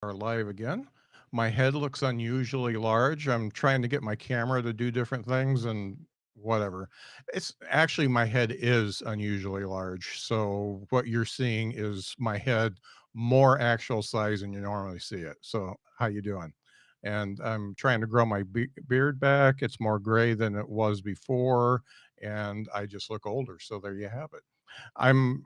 Are live again. My head looks unusually large. I'm trying to get my camera to do different things and whatever. It's actually my head is unusually large. So what you're seeing is my head more actual size than you normally see it. So how you doing? And I'm trying to grow my beard back. It's more gray than it was before, and I just look older. So there you have it. I'm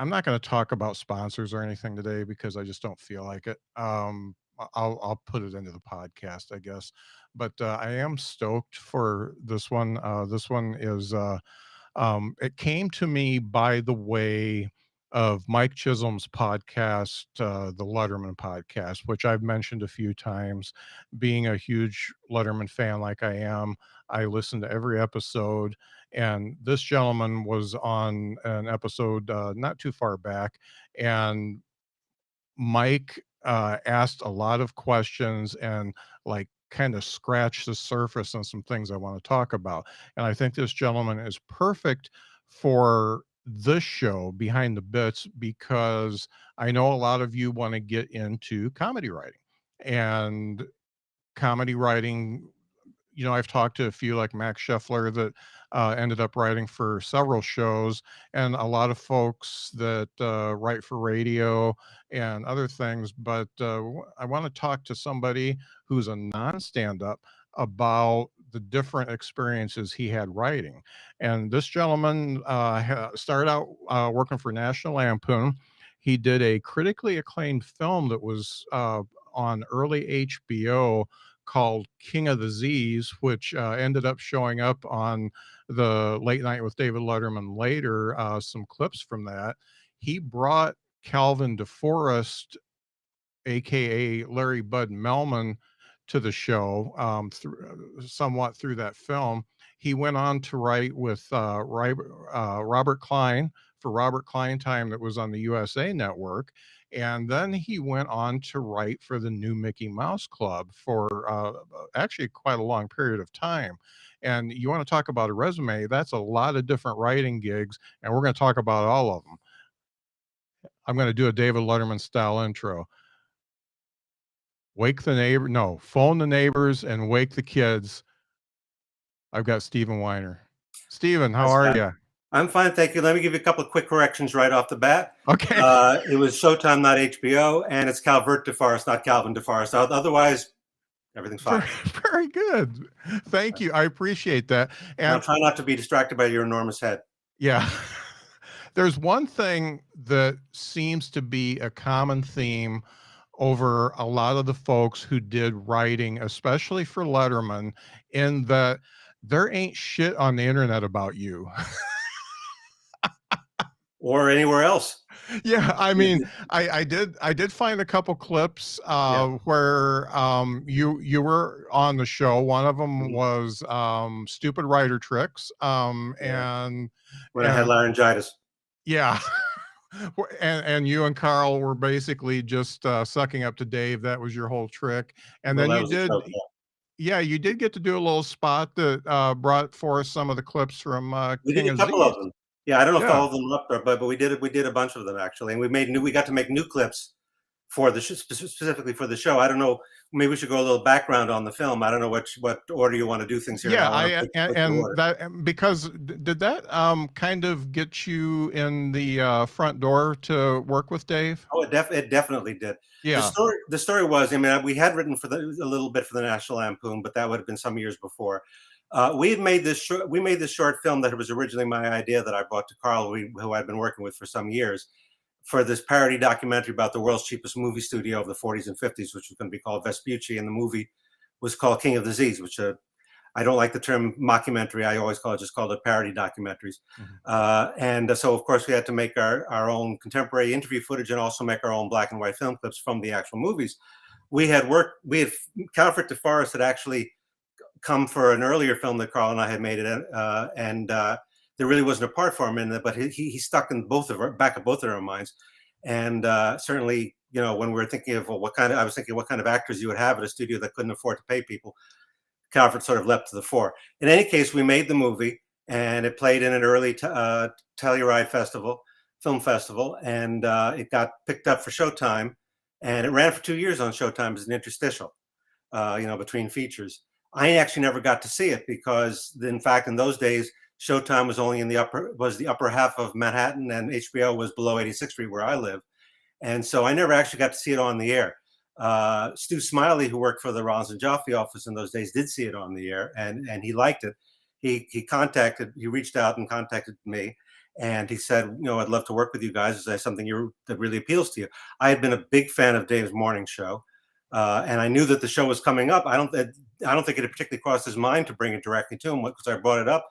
I'm not going to talk about sponsors or anything today because I just don't feel like it. I'll put it into the podcast, I guess. But I am stoked for this one. This one is it came to me by the way of Mike Chisholm's podcast, the Letterman podcast, which I've mentioned a few times. Being a huge Letterman fan like I am, I listen to every episode. And this gentleman was on an episode not too far back, and Mike asked a lot of questions and like kind of scratched the surface on some things I want to talk about. And I think this gentleman is perfect for this show, Behind the Bits, because I know a lot of you want to get into comedy writing. And comedy writing, I've talked to a few like Max Scheffler that ended up writing for several shows, and a lot of folks that write for radio and other things. But I want to talk to somebody who's a non stand up about the different experiences he had writing. And this gentleman started out working for National Lampoon. He did a critically acclaimed film that was on early HBO called King of the Z's, which ended up showing up on the Late Night with David Letterman later, some clips from that. He brought Calvin DeForest, aka Larry Bud Melman, to the show somewhat through that film. He went on to write with Robert Klein for Robert Klein Time that was on the USA Network. And then he went on to write for the new Mickey Mouse Club for actually quite a long period of time. And you want to talk about a resume, that's a lot of different writing gigs, and we're going to talk about all of them. I'm going to do a David Letterman style intro. Wake the neighbor, no, phone the neighbors and wake the kids. I've got Stephen Weiner. Stephen, how Hi, are Scott. you? I'm fine, thank you. Let me give you a couple of quick corrections right off the bat. Okay. It was Showtime, not HBO, and it's Calvert DeForest, not Calvin DeForest. Otherwise, everything's fine. Very good. Thank you. I appreciate that. Now And try not to be distracted by your enormous head. yeah, there's one thing that seems to be a common theme over a lot of the folks who did writing, especially for Letterman, in that there ain't shit on the internet about you. Or anywhere else. Yeah, I mean, I did find a couple clips Yeah. where you were on the show. One of them Mhm. was stupid writer tricks, Yeah. and When I had and laryngitis. yeah. And you and Carl were basically just sucking up to Dave. That was your whole trick. And Well, then that you was a did, joke. Yeah. yeah, you did get to do a little spot that brought forth some of the clips from We did King a of couple Z's. of them. Yeah, I don't know if Yeah. all of them are up there, but we did a bunch of them actually, and we got to make new clips for the specifically for the show. I don't know. Maybe we should go a little background on the film. I don't know what order you want to do things here. Yeah, Now, I don't think the and order. that because did that kind of get you in the front door to work with Dave? Oh, it definitely did. Yeah. The story was, I mean, we had written for a little bit for the National Lampoon, but that would have been some years before. We had made this we made this short film that was originally my idea that I brought to Carl, who I'd been working with for some years, for this parody documentary about the world's cheapest movie studio of the 40s and 50s, which was going to be called Vespucci, and the movie was called King of the Z's, which I don't like the term mockumentary. I always call it parody documentaries. Mhm. And so, of course, we had to make our own contemporary interview footage and also make our own black and white film clips from the actual movies. Calvert DeForest had actually come for an earlier film that Carl and I had made it, and there really wasn't a part for him in it, but he stuck in back of both of our minds. And certainly, when we were thinking of what kind of actors you would have at a studio that couldn't afford to pay people, Calvert sort of leapt to the fore. In any case, we made the movie, and it played in an early Telluride film festival, and it got picked up for Showtime. and it ran for 2 years on Showtime as an interstitial, between features. I actually never got to see it because, in fact, in those days, Showtime was only in the upper half of Manhattan, and HBO was below 86th Street where I live, and so I never actually got to see it on the air. Stu Smiley, who worked for the Rollins and Joffe office in those days, did see it on the air, and he liked it. He reached out and contacted me, and he said, I'd love to work with you guys. Is there something that really appeals to you? I had been a big fan of Dave's morning show, and I knew that the show was coming up. I don't think it had particularly crossed his mind to bring it directly to him because I brought it up.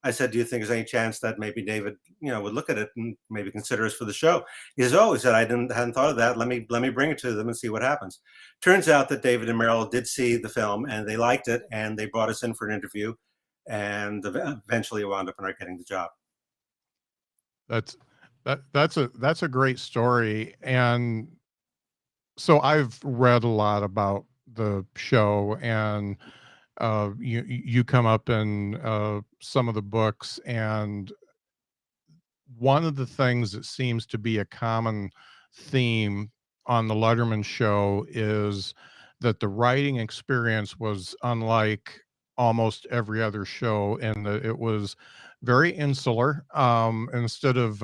I said, "Do you think there's any chance that maybe David, would look at it and maybe consider us for the show?" He says, "Oh," he said, hadn't thought of that. Let me bring it to them and see what happens." Turns out that David and Meryl did see the film and they liked it, and they brought us in for an interview, and eventually wound up in our getting the job. That's that's a great story, and so I've read a lot about the show, and you come up in some of the books, and one of the things that seems to be a common theme on the Letterman show is that the writing experience was unlike almost every other show, and that it was very insular, instead of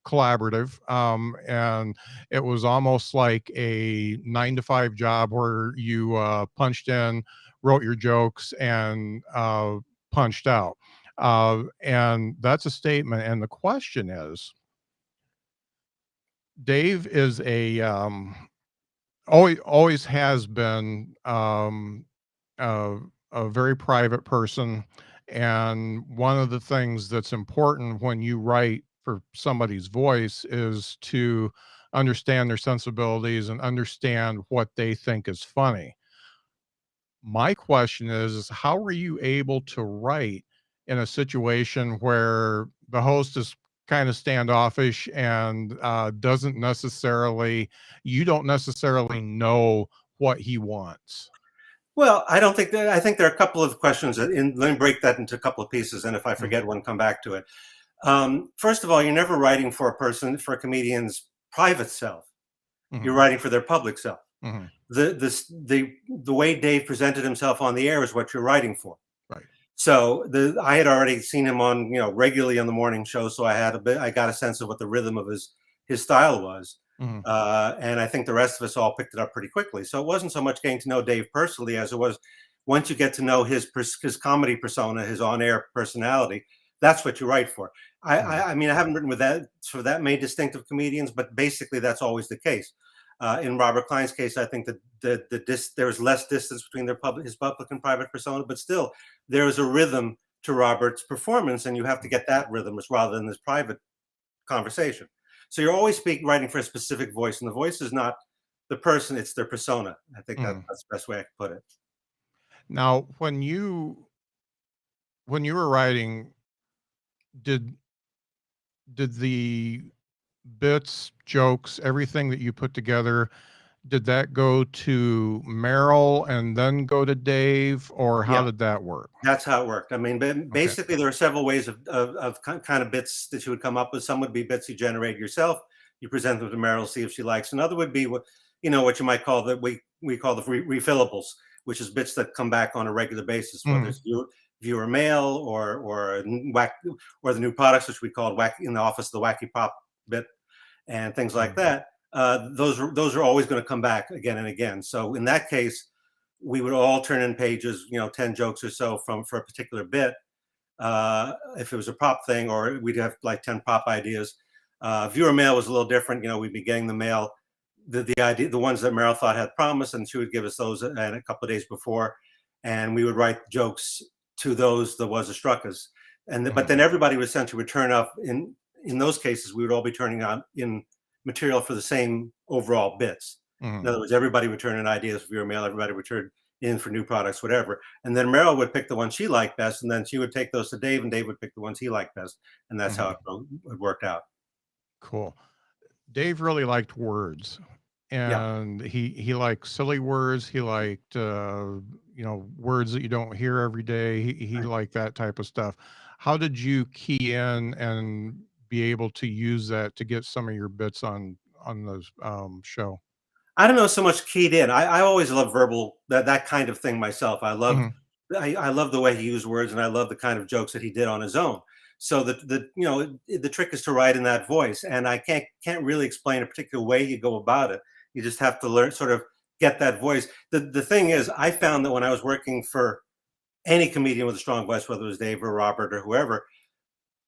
collaborative, and it was almost like a 9 to 5 job where you punched in, wrote your jokes, and punched out. And that's a statement. And the question is, Dave is always has been, a, a very private person. And one of the things that's important when you write for somebody's voice is to understand their sensibilities and understand what they think is funny. My question is how were you able to write in a situation where the host is kind of standoffish and doesn't necessarily, you don't necessarily know what he wants? Well, I don't think that. I think there are a couple of questions. Let me break that into a couple of pieces, and if I Mhm, forget one, come back to it. First of all, you're never writing for a comedian's private self. You're mhm, writing for their public self. mhm, The way Dave presented himself on the air is what you're writing for. right. So I had already seen him on, regularly on the morning show, so I got a sense of what the rhythm of his style was, Mhm, and I think the rest of us all picked it up pretty quickly. So it wasn't so much getting to know Dave personally as it was once you get to know his comedy persona, his on air personality. That's what you write for. mhm, I mean, I haven't written with that for that many distinctive comedians, but basically that's always the case. In Robert Klein's case, I think that there was less distance between his public and private persona, but still there is a rhythm to Robert's performance, and you have to mhm, get that rhythm rather than this private conversation. So you're always writing for a specific voice, and the voice is not the person; it's their persona. I think mhm. that's the best way I could put it. Now, when you were writing, did the bits, jokes, everything that you put together, did that go to Merrill and then go to Dave, or how Yeah, did that work? that's how it worked. I mean, Okay. basically, there are several ways of kind of bits that you would come up with. Some would be bits you generate yourself. You present them to Meryl, see if she likes. Another would be what you might call we call the refillables, which is bits that come back on a regular basis, whether Mhm, it's viewer mail or whack or the new products, which we called whack in the office, the wacky pop bit and things like mhm, that. Those are always going to come back again and again. So in that case, we would all turn in pages, 10 jokes or so for a particular bit. If it was a prop thing, or we'd have like 10 prop ideas. Viewer mail was a little different. We'd be getting the mail, the ones that Meryl thought had promise, and she would give us those and a couple of days before, and we would write jokes to those that was a struck us. But mhm, then everybody would essentially return up in those cases. We would all be turning on in material for the same overall bits. In mhm, other words, everybody would turn in ideas for viewer mail. Everybody would turn in for new products, whatever. And then Meryl would pick the ones she liked best, and then she would take those to Dave, and Dave would pick the ones he liked best, and that's how mhm. it worked out. Cool. Dave really liked words, Yeah. and he liked silly words. He liked, words that you don't hear every day. He Right. liked that type of stuff. How did you key in and be able to use that to get some of your bits on the show? I don't know so much keyed in. I always love verbal that kind of thing myself. Mhm. I love the way he used words, and I love the kind of jokes that he did on his own. So the trick is to write in that voice, and I can't really explain a particular way you go about it. You just have to learn, sort of get that voice. The thing is, I found that when I was working for any comedian with a strong voice, whether it was Dave or Robert or whoever,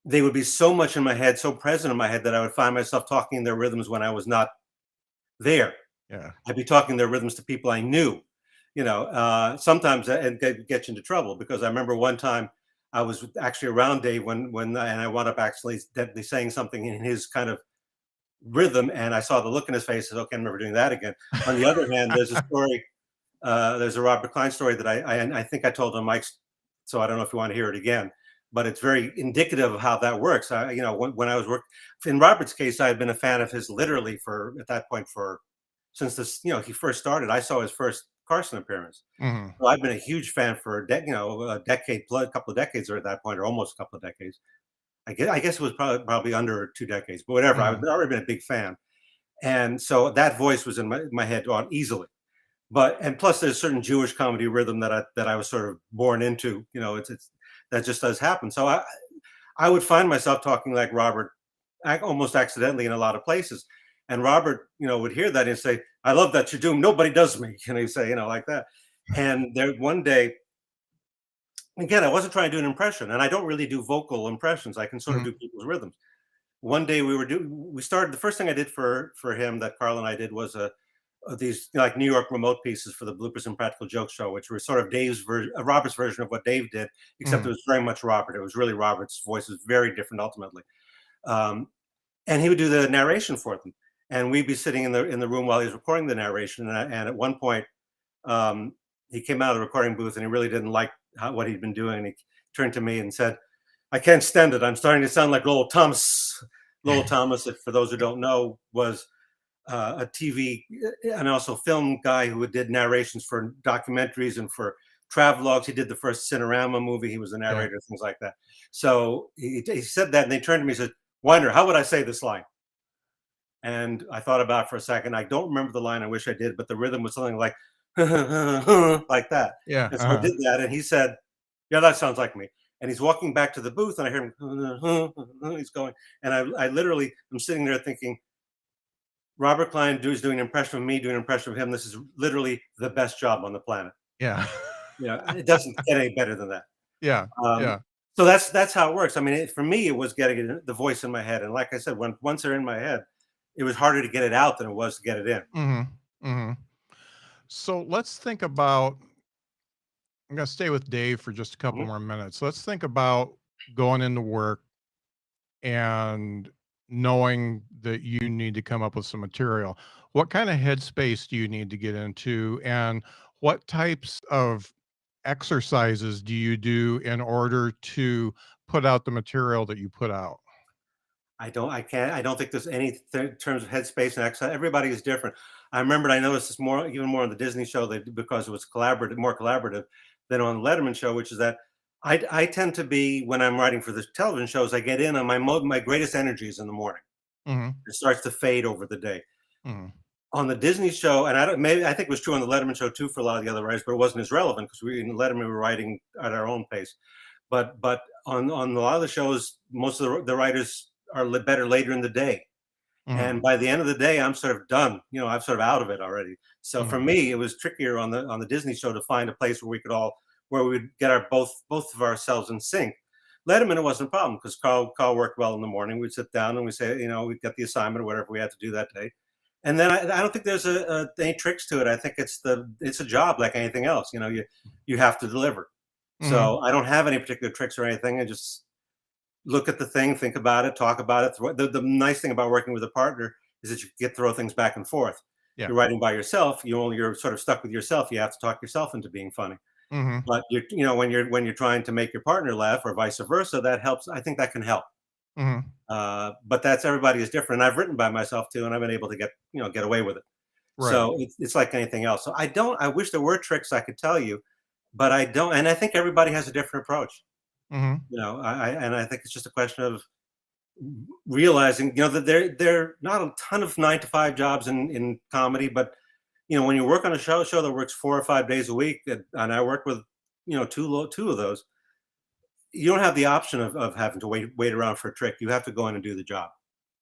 they would be so much in my head, so present in my head, that I would find myself talking their rhythms when I was not there. Yeah. I'd be talking their rhythms to people I knew, sometimes and get you into trouble, because I remember one time I was actually around Dave and I wound up actually saying something in his kind of rhythm, and I saw the look in his face. I said, "Okay, I'm never doing that again." On the other hand, there's a story, there's a Robert Klein story that I think I told on Mike's, so I don't know if you want to hear it again, but it's very indicative of how that works. When I was working in Robert's case, I had been a fan of his literally for at that point for since he first started. I saw his first Carson appearance. Mhm. So I've been a huge fan for a decade plus, a couple of decades, or at that point, or almost a couple of decades. I guess it was probably under 2 decades, but whatever. I've Mhm. already been a big fan, and so that voice was in my head on easily. But and plus, there's a certain Jewish comedy rhythm that I was sort of born into. It's that just does happen. So I would find myself talking like Robert, almost accidentally in a lot of places. And Robert, would hear that and say, "I love that you're doing. Nobody does me." He'd say, like that. And there one day, again, I wasn't trying to do an impression, and I don't really do vocal impressions. I can sort of Mhm. do people's rhythms. One day we started. The first thing I did for him, that Carl and I did, was these like New York remote pieces for the Bloopers and Practical Joke Show, which were sort of Robert's version of what Dave did, except it Mhm. was very much Robert. It was really Robert's voice was very different ultimately. Um, and he would do the narration for them, and we'd be sitting in the room while he was recording the narration. And at one point, um, he came out of the recording booth and he really didn't like what he'd been doing. And he turned to me and said, "I can't stand it. I'm starting to sound like Lowell Thomas." Lowell Thomas, if for those who don't know, was a TV and also film guy who did narrations for documentaries and for travelogues. He did the first Cinerama movie. He was a Yeah. narrator, things like that. So he said that, and they turned to me and said, "Winder, how would I say this line?" And I thought about it for a second. I don't remember the line. I wish I did, but the rhythm was something like like that. Yeah. And so I Uh-huh. did that, and he said, "Yeah, that sounds like me." And he's walking back to the booth, and I hear him. He's going, and I literally am sitting there thinking, Robert Klein is doing an impression of me, doing an impression of him. This is literally the best job on the planet. Yeah. It doesn't get any better than that. Yeah. Um, Yeah. so that's how it works. I mean, for me, it was getting the voice in my head, and like I said, once they're in my head, it was harder to get it out than it was to get it in. Mhm. Mhm. So let's think about I'm gonna stay with Dave for just a couple Mhm. more minutes. Let's think about going into work and knowing that you need to come up with some material. What kind of headspace do you need to get into, and what types of exercises do you do in order to put out the material that you put out? I don't think there's any terms of headspace and exercise. Everybody is different. I noticed this even more on the Disney show, because it was more collaborative than on the Letterman show, which is that I tend to be, when I'm writing for the television shows, I get in on my greatest energies in the morning. Mhm. It starts to fade over the day. Mhm. On the Disney show, and I think it was true on the Letterman show too for a lot of the other writers, but it wasn't as relevant because we in Letterman we were writing at our own pace. But on a lot of the shows, most of the writers are better later in the day, Mhm. and by the end of the day, I'm sort of done. I'm sort of out of it already. So for Mhm. me, it was trickier on the Disney show to find a place where we would get our both of ourselves in sync. Letterman, it wasn't a problem because Carl worked well in the morning. We'd sit down and we say, we'd get the assignment or whatever we had to do that day. And then I don't think there's any tricks to it. I think it's a job like anything else. You have to deliver. Mhm. So I don't have any particular tricks or anything. I just look at the thing, think about it, talk about it. The nice thing about working with a partner is that you get to throw things back and forth. Yeah. You're writing by yourself. You're sort of stuck with yourself. You have to talk yourself into being funny. Mhm. But when you're trying to make your partner laugh or vice versa, that helps. I think that can help. Mhm. But that's everybody is different. I've written by myself too, and I've been able to get away with it. Right. So it's like anything else. So I wish there were tricks I could tell you, but I don't. And I think everybody has a different approach. Mhm. And I think it's just a question of realizing, that there are not a ton of 9 to 5 jobs in comedy, but when you work on a show that works 4 or 5 days a week, and I work with, two of those, you don't have the option of having to wait around for a trick. You have to go in and do the job.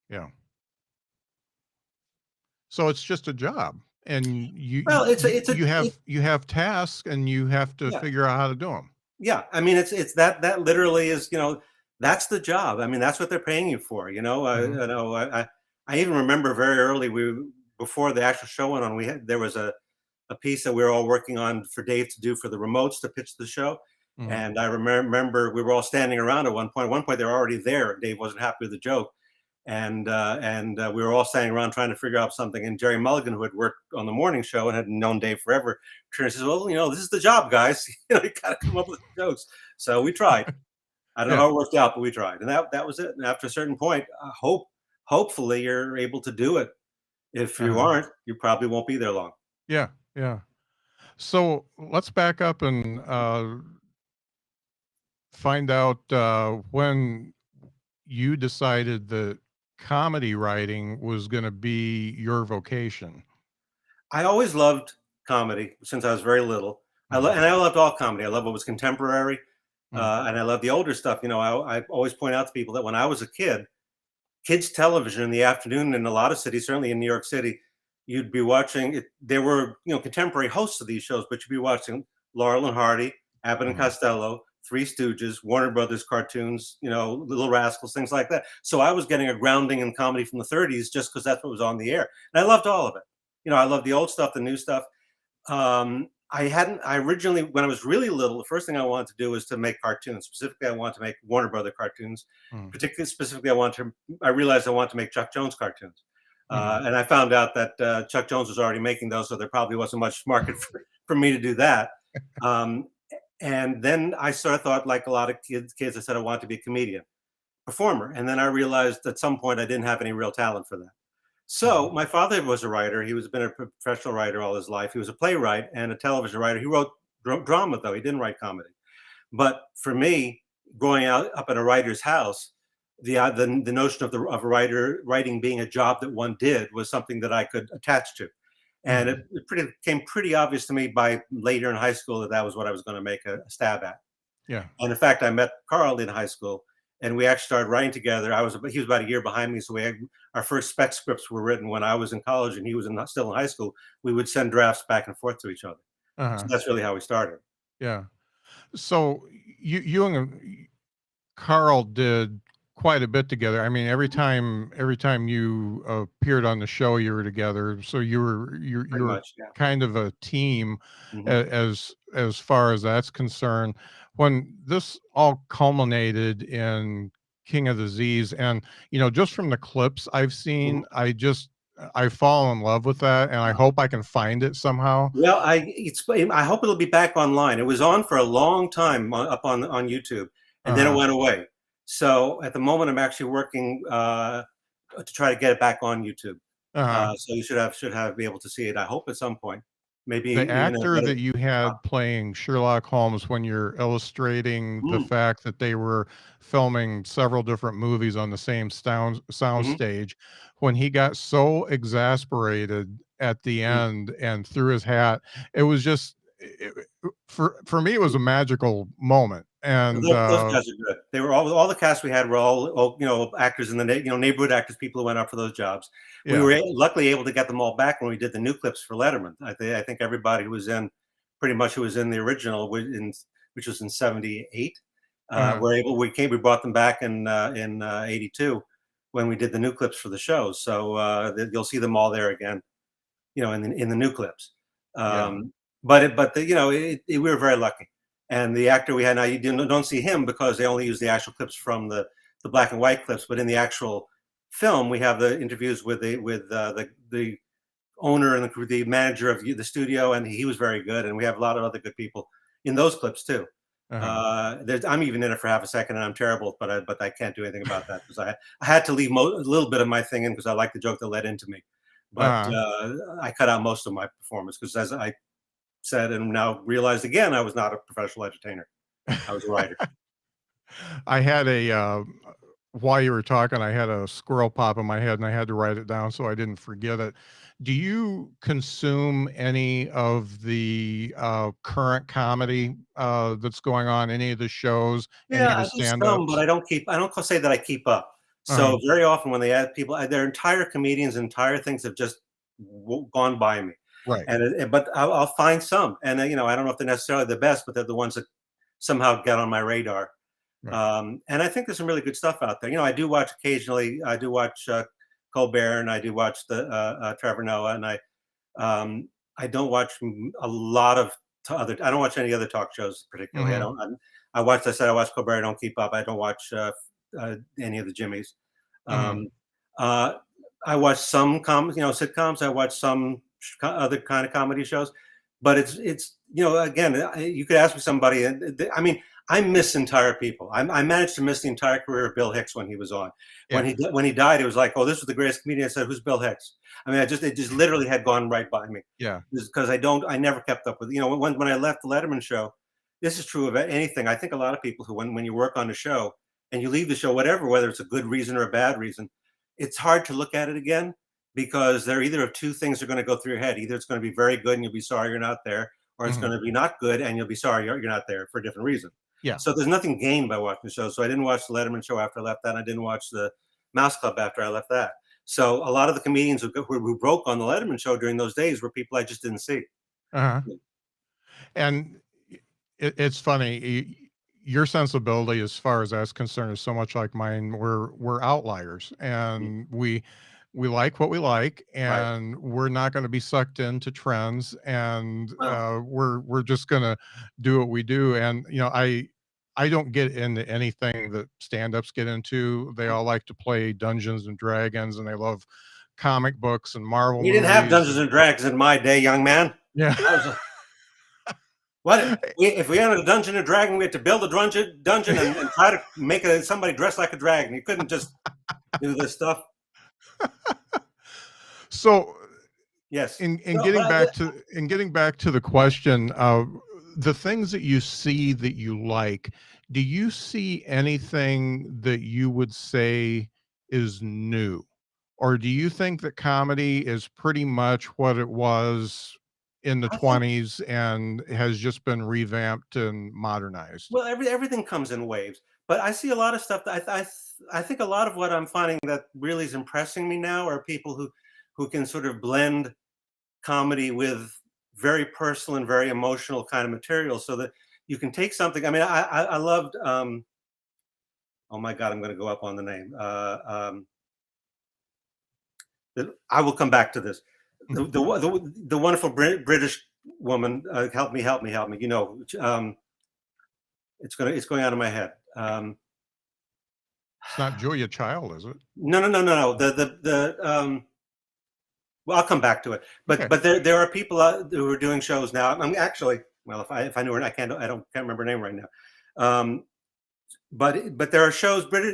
Yeah. So it's just a job, and Well, it's a it you have tasks, and you have to yeah. figure out how to do them. Yeah, I mean, it's that literally is, that's the job. I mean, that's what they're paying you for. Mhm, I even remember very early, before the actual show went on, there was a piece that we were all working on for Dave to do for the remotes to pitch the show, mhm. and I remember we were all standing around at one point. At one point, they were already there. Dave wasn't happy with the joke, and we were all standing around trying to figure out something. And Jerry Mulligan, who had worked on the morning show and had known Dave forever, turned and says, "Well, this is the job, guys. You got to come up with jokes." So we tried. I don't know Yeah, how it worked out, but we tried, and that was it. And after a certain point, hopefully you're able to do it. If you uh-huh. aren't, you probably won't be there long. Yeah, yeah. So let's back up and, find out, when you decided that comedy writing was gonna be your vocation. I always loved comedy since I was very little. Mhm, And I loved all comedy. I love what was contemporary, mm, and I love the older stuff. I always point out to people that when I was a kid, kids television in the afternoon in a lot of cities, certainly in New York City, you'd be watching it. There were, contemporary hosts of these shows, but you'd be watching Laurel and Hardy, Abbott and mhm. Costello, Three Stooges, Warner Brothers cartoons, Little Rascals, things like that. So I was getting a grounding in comedy from the 30s just because that's what was on the air. And I loved all of it. I love the old stuff, the new stuff. I originally, when I was really little, the first thing I wanted to do was to make cartoons. Specifically, I wanted to make Warner Brother cartoons. Mm, Particularly, specifically, I realized I wanted to make Chuck Jones cartoons. mhm. And I found out that Chuck Jones was already making those, so there probably wasn't much market for me to do that. Um, and then I sort of thought, like a lot of kids, I said I wanted to be a comedian, performer. And then I realized at some point I didn't have any real talent for that. So Mhm. my father was a writer. He was been a professional writer all his life. He was a playwright and a television writer. He wrote drama, though he didn't write comedy. But for me, growing up in a writer's house, the notion of a writer writing being a job that one did was something that I could attach to, and it, Mhm. it pretty became pretty obvious to me by later in high school that that was what I was going to make a stab at. Yeah. And in fact, I met Carl in high school, and we actually started writing together. He was about a year behind me, so our first spec scripts were written when I was in college and he was still in high school. We would send drafts back and forth to each other. So Uh-huh. that's really how we started. Yeah. So you and Carl did quite a bit together. I mean, every time you appeared on the show, you were together. So you Pretty were much, yeah. kind of a team, Hmm. as far as that's concerned. When this all culminated in King of the Z's, and just from the clips I've Hmm. seen, I fall in love with that, and I hope I can find it somehow. Well, I hope it'll be back online. It was on for a long time up on YouTube, and then it Uh-huh. went away. So at the moment, I'm actually working to try to get it back on YouTube. Uh-huh. So you should have be able to see it. I hope at some point, maybe The even a actor better. that you Uh, had playing Sherlock Holmes, when you're illustrating the mm, fact that they were filming several different movies on the same sound mhm. stage, when he got so exasperated at the Mm. end and threw his hat, it was just for me, it was a magical moment, and, Those guys are good. They were all the cast we had were all actors in the neighborhood actors, people who went up for those jobs. We yeah, were luckily able to get them all back when we did the new clips for Letterman. I think everybody who was in, pretty much who was in the original, which was in '78. uh-huh, We brought them back in '82 when we did the new clips for the show. So you'll see them all there again, in the new clips. yeah, We were very lucky. And the actor we had now, you don't see him because they only use the actual clips from the black and white clips. But in the actual film, we have the interviews with the owner and the manager of the studio, and he was very good. And we have a lot of other good people in those clips too. uh-huh. I'm even in it for half a second, and I'm terrible, but I can't do anything about that because I had to leave a little bit of my thing in because I like the joke that led into me, but Uh-huh. I cut out most of my performance because, as I said and now realized again, I was not a professional entertainer. I was a writer. I had while you were talking, I had a squirrel pop in my head, and I had to write it down so I didn't forget it. Do you consume any of the current comedy that's going on? Any of the shows? Any Yeah, of the I do some, but stand-ups? I don't say that I keep up. Uh-huh. So very often when they add people, their entire comedians, entire things have just gone by me. Right. But I'll find some, and I don't know if they're necessarily the best, but they're the ones that somehow get on my radar. Right. And I think there's some really good stuff out there. I do watch occasionally. I do watch Colbert, and I do watch the Trevor Noah, and I don't watch a lot of other. I don't watch any other talk shows particularly. I Mhm. don't. I watch. I said I watch Colbert. I don't keep up. I don't watch any of the Jimmys. Mhm. Um, uh, I watch some sitcoms. I watch some other kind of comedy shows, but it's again, you could ask me somebody, and I mean, I miss entire people. I managed to miss the entire career of Bill Hicks when he was on. Yeah. When he died, it was like, oh, this was the greatest comedian. I said, who's Bill Hicks? I mean, it just literally had gone right by me Yeah. because I never kept up with when I left the Letterman show. This is true of anything. I think a lot of people who when you work on a show and you leave the show, whatever, whether it's a good reason or a bad reason, it's hard to look at it again because there either of two things are going to go through your head. Either it's going to be very good and you'll be sorry you're not there, or it's going Mhm. to be not good and you'll be sorry you're not there for a different reason. Yeah. So there's nothing gained by watching the show. So I didn't watch the Letterman show after I left that. And I didn't watch the Mouse Club after I left that. So a lot of the comedians who broke on the Letterman show during those days were people I just didn't see. Uh-huh. And it's funny, your sensibility as far as that's concerned is so much like mine. We're outliers, Mm, and we like what we like, right. and we're not going to be sucked into trends, and Well, we're just going to do what we do. And I don't get into anything that stand-ups get into. They all like to play Dungeons and Dragons, and they love comic books and Marvel we didn't have movies. Dungeons and Dragons in my day, young man. Yeah. That was if we entered a Dungeon and Dragon, we had to build a dungeon and try to make somebody dress like a dragon. You couldn't just do this stuff. So Yes. in No, getting back to the question of the things that you see that you like, do you see anything that you would say is new? Or do you think that comedy is pretty much what it was in the I think 20s and has just been revamped and modernized? well, everything comes in waves, but I see a lot of stuff that I think a lot of what I'm finding that really is impressing me now are people who can sort of blend comedy with very personal and very emotional kind of material so that you can take something. I mean, I loved oh my god, I'm going to go up on the name. I will come back to this. The wonderful British woman, help me. It's going out of my head. It's not Julia Child, is it? No. Well, I'll come back to it. But Okay. there are people who are doing shows now. I'm actually well, if I knew her, can't remember her name right now. Um, but there are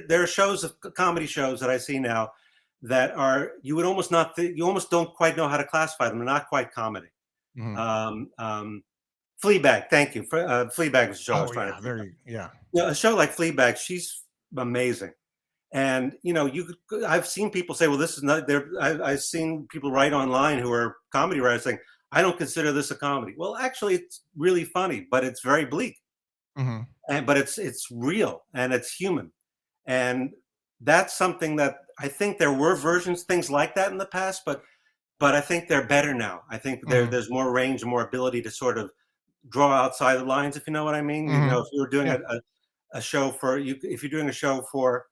there are shows of comedy shows that I see now that are you would almost not you almost don't quite know how to classify them. They're not quite comedy. Mhm. Um, um, Fleabag, thank you. Fleabag was the show I was Oh trying to yeah, think there of. you yeah. A show like Fleabag, she's amazing. And I've seen people say, "Well, this is not." I've seen people write online who are comedy writers saying, "I don't consider this a comedy." Well, actually, it's really funny, but it's very bleak, Mhm. and but it's real and it's human, and that's something that I think there were things like that in the past, but I think they're better now. I think Mhm. there's more range, more ability to sort of draw outside the lines, if you know what I mean. Mhm. If you were doing Yeah. a show if you're doing a show for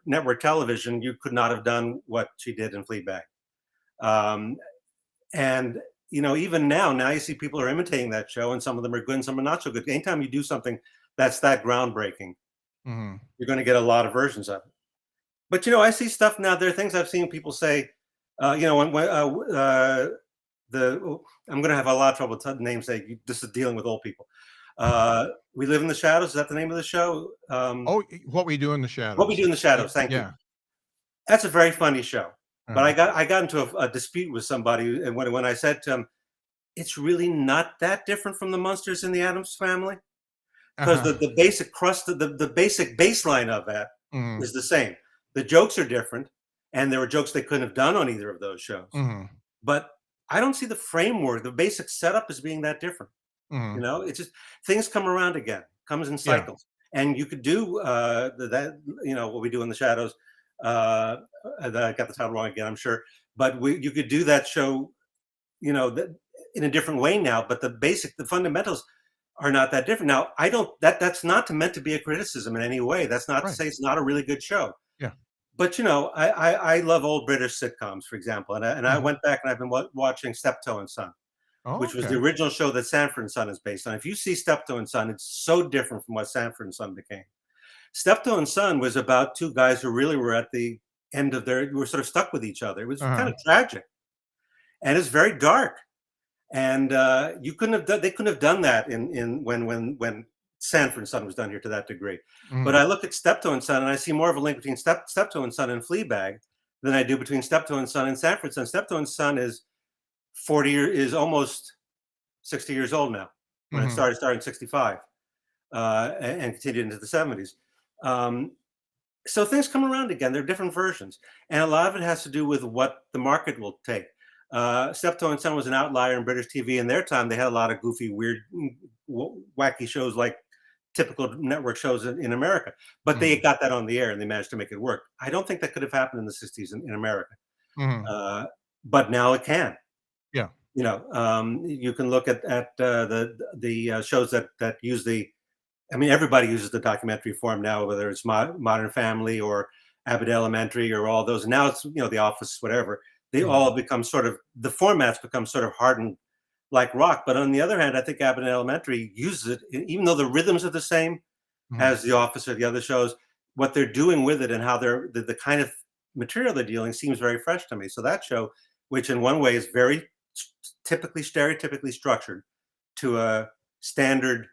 network television, you could not have done what she did in Fleabag. Um, and even now you see people are imitating that show, and some of them are good, and some are not so good. Anytime you do something that's that groundbreaking, Mhm. you're going to get a lot of versions of it. But I see stuff now. There are things I've seen people say. When the I'm going to have a lot of trouble with names. Say this is dealing with old people. We Live in the Shadows. Is that the name of the show? Oh, What We Do in the What We Shadows. Do in the Yeah, Shadows. Thank you. yeah. That's a very funny show. But Uh-huh. I got into a dispute with somebody, and when I said to him, "It's really not that different from the Munsters in the Addams Family," because Uh-huh. the basic crust, the basic baseline of that Mhm. is the same. The jokes are different, and there were jokes they couldn't have done on either of those shows. Mhm. But I don't see the framework, the basic setup as being that different. Mhm. It's just things come around again, comes in Yeah. cycles, and you could do that. What we do in the shadows. Uh, I got the title wrong again, I'm sure, but you could do that show, that in a different way now. But the fundamentals are not that different. Now, I don't that's not meant to be a criticism in any way. That's not to Right. say it's not a really good show. Yeah. But I love old British sitcoms, for example, and I Mhm. went back and I've been watching Steptoe and Son, Oh, which was the okay. original show that Sanford and Son is based on. If you see Steptoe and Son, it's so different from what Sanford and Son became. Steptoe and Son was about two guys who really were at the end of were sort of stuck with each other. It was kind Uh-huh. of tragic, and it's very dark. And you couldn't have done they couldn't have done that in when Sanford and Son was done here to that degree. But Mhm. I look at Steptoe and Son, and I see more of a link between Steptoe and Son and Fleabag than I do between Steptoe and Son and Sanford and Son. Steptoe and Son is is almost 60 years old now. When it Mhm. started in 65, and continued into the 70s. Um, so things come around again. There are different versions, and a lot of it has to do with what the market will take. Steptoe and Son was an outlier in British TV in their time. They had a lot of goofy, weird, wacky shows like typical network shows in America, but they Mhm. got that on the air and they managed to make it work. I don't think that could have happened in the 60s in America, Mhm. uh, but now it can. Yeah. You can look at the shows that use the. I mean, everybody uses the documentary form now, whether it's Modern Family or Abbott Elementary or all those. Now it's The Office, whatever. They Mhm. all become sort of the formats become sort of hardened like rock. But on the other hand, I think Abbott Elementary uses it, even though the rhythms are the same Mhm. as The Office or the other shows. What they're doing with it and how the kind of material they're dealing seems very fresh to me. So that show, which in one way is very typically stereotypically structured to a standard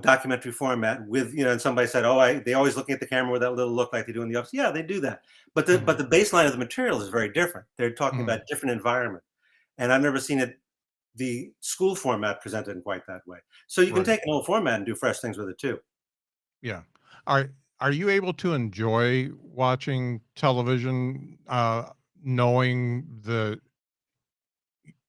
documentary format with, and somebody said, oh, they always looking at the camera with that little look like they do in The Office. Yeah, they do that. But the Mhm. but the baseline of the material is very different. They're talking Mhm. about different environment. And I've never seen the school format presented in quite that way. So you can Right. take an old format and do fresh things with it too. Yeah. Are are you able to enjoy watching television, knowing that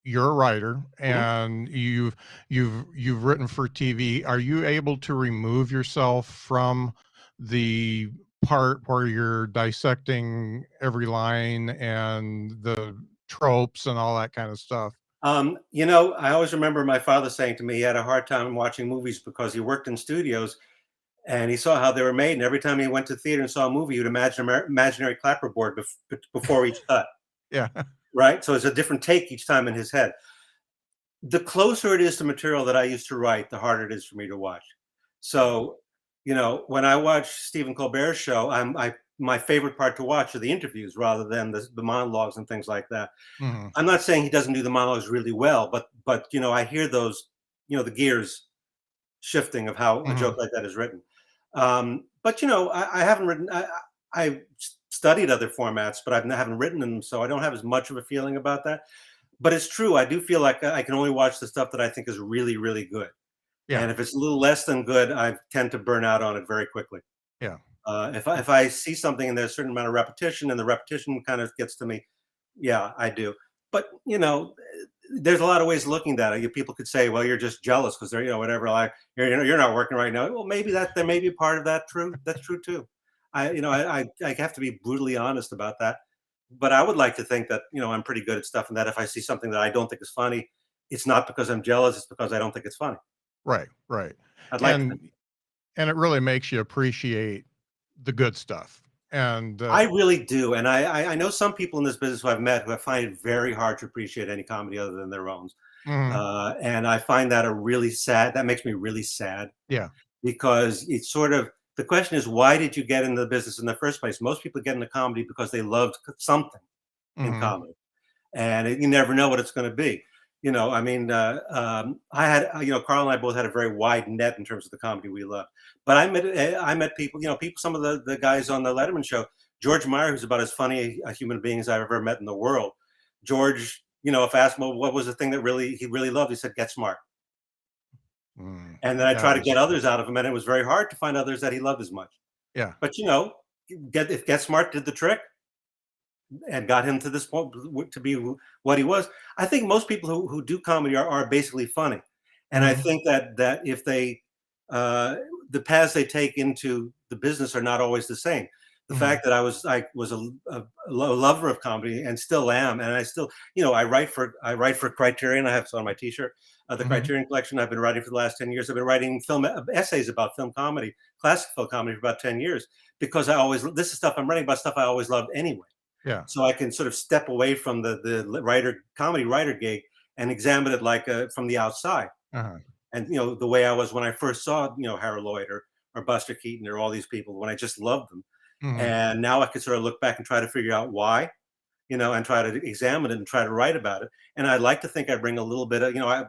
you're a writer Mhm. and you've written for TV? Are you able to remove yourself from the part where you're dissecting every line and the tropes and all that kind of stuff? I always remember my father saying to me he had a hard time watching movies because he worked in studios and he saw how they were made. And every time he went to theater and saw a movie, he would imagine an imaginary clapperboard before each cut, Yeah. right? So it's a different take each time in his head. The closer it is to material that I used to write, the harder it is for me to watch. So, when I watch Stephen Colbert's show, my favorite part to watch are the interviews rather than the monologues and things like that. Mhm. I'm not saying he doesn't do the monologues really well, but I hear those, the gears shifting of how a joke Mhm. like that is written. But I haven't written. I studied other formats, but I haven't written them, so I don't have as much of a feeling about that. But it's true. I do feel like I can only watch the stuff that I think is really, really good. Yeah. And if it's a little less than good, I tend to burn out on it very quickly. Yeah. If I see something and there's a certain amount of repetition and the repetition kind of gets to me, yeah, I do. But there's a lot of ways of looking at it. People could say, "Well, you're just jealous because they're whatever. Like you're not working right now." Well, maybe there may be part of that true. That's true too. I have to be brutally honest about that. But I would like to think that I'm pretty good at stuff, and that if I see something that I don't think is funny, it's not because I'm jealous. It's because I don't think it's funny. Right, right. I'd like to think. And it really makes you appreciate the good stuff. And, I really do, and I know some people in this business who I've met who I find it very hard to appreciate any comedy other than their own, mhm, and I find that a really sad. That makes me really sad yeah, because it's sort of the question is why did you get into the business in the first place? Most people get into comedy because they loved something in mhm, comedy, and you never know what it's going to be. I mean, I had, Carl and I both had a very wide net in terms of the comedy we loved. But I met people, some of the guys on the Letterman show. George Meyer, who's about as funny a human being as I've ever met in the world. George, if I asked him, well, what was the thing that he really loved, he said, "Get Smart." And then I that try to was get others out of him, and it was very hard to find others that he loved as much. yeah, But if Get Smart did the trick, and got him to this point to be what he was. I think most people who do comedy are basically funny, and I Mhm. think that if they uh, the paths they take into the business are not always the same. The Mhm. fact that I was a lover of comedy and still am, and I still, I write for Criterion. I have it on my T-shirt. The Mhm. Criterion Collection. I've been writing for the last 10 years. I've been writing film essays about film comedy, classic film comedy for about 10 years, because this is stuff I'm writing about, stuff I always loved anyway. Yeah. So I can sort of step away from the comedy writer gig and examine it like from the outside. Uh-huh. And the way I was when I first saw Harold Lloyd or Buster Keaton or all these people, when I just loved them. Mhm. And now I can sort of look back and try to figure out why, and try to examine it and try to write about it. And I'd like to think I bring a little bit of,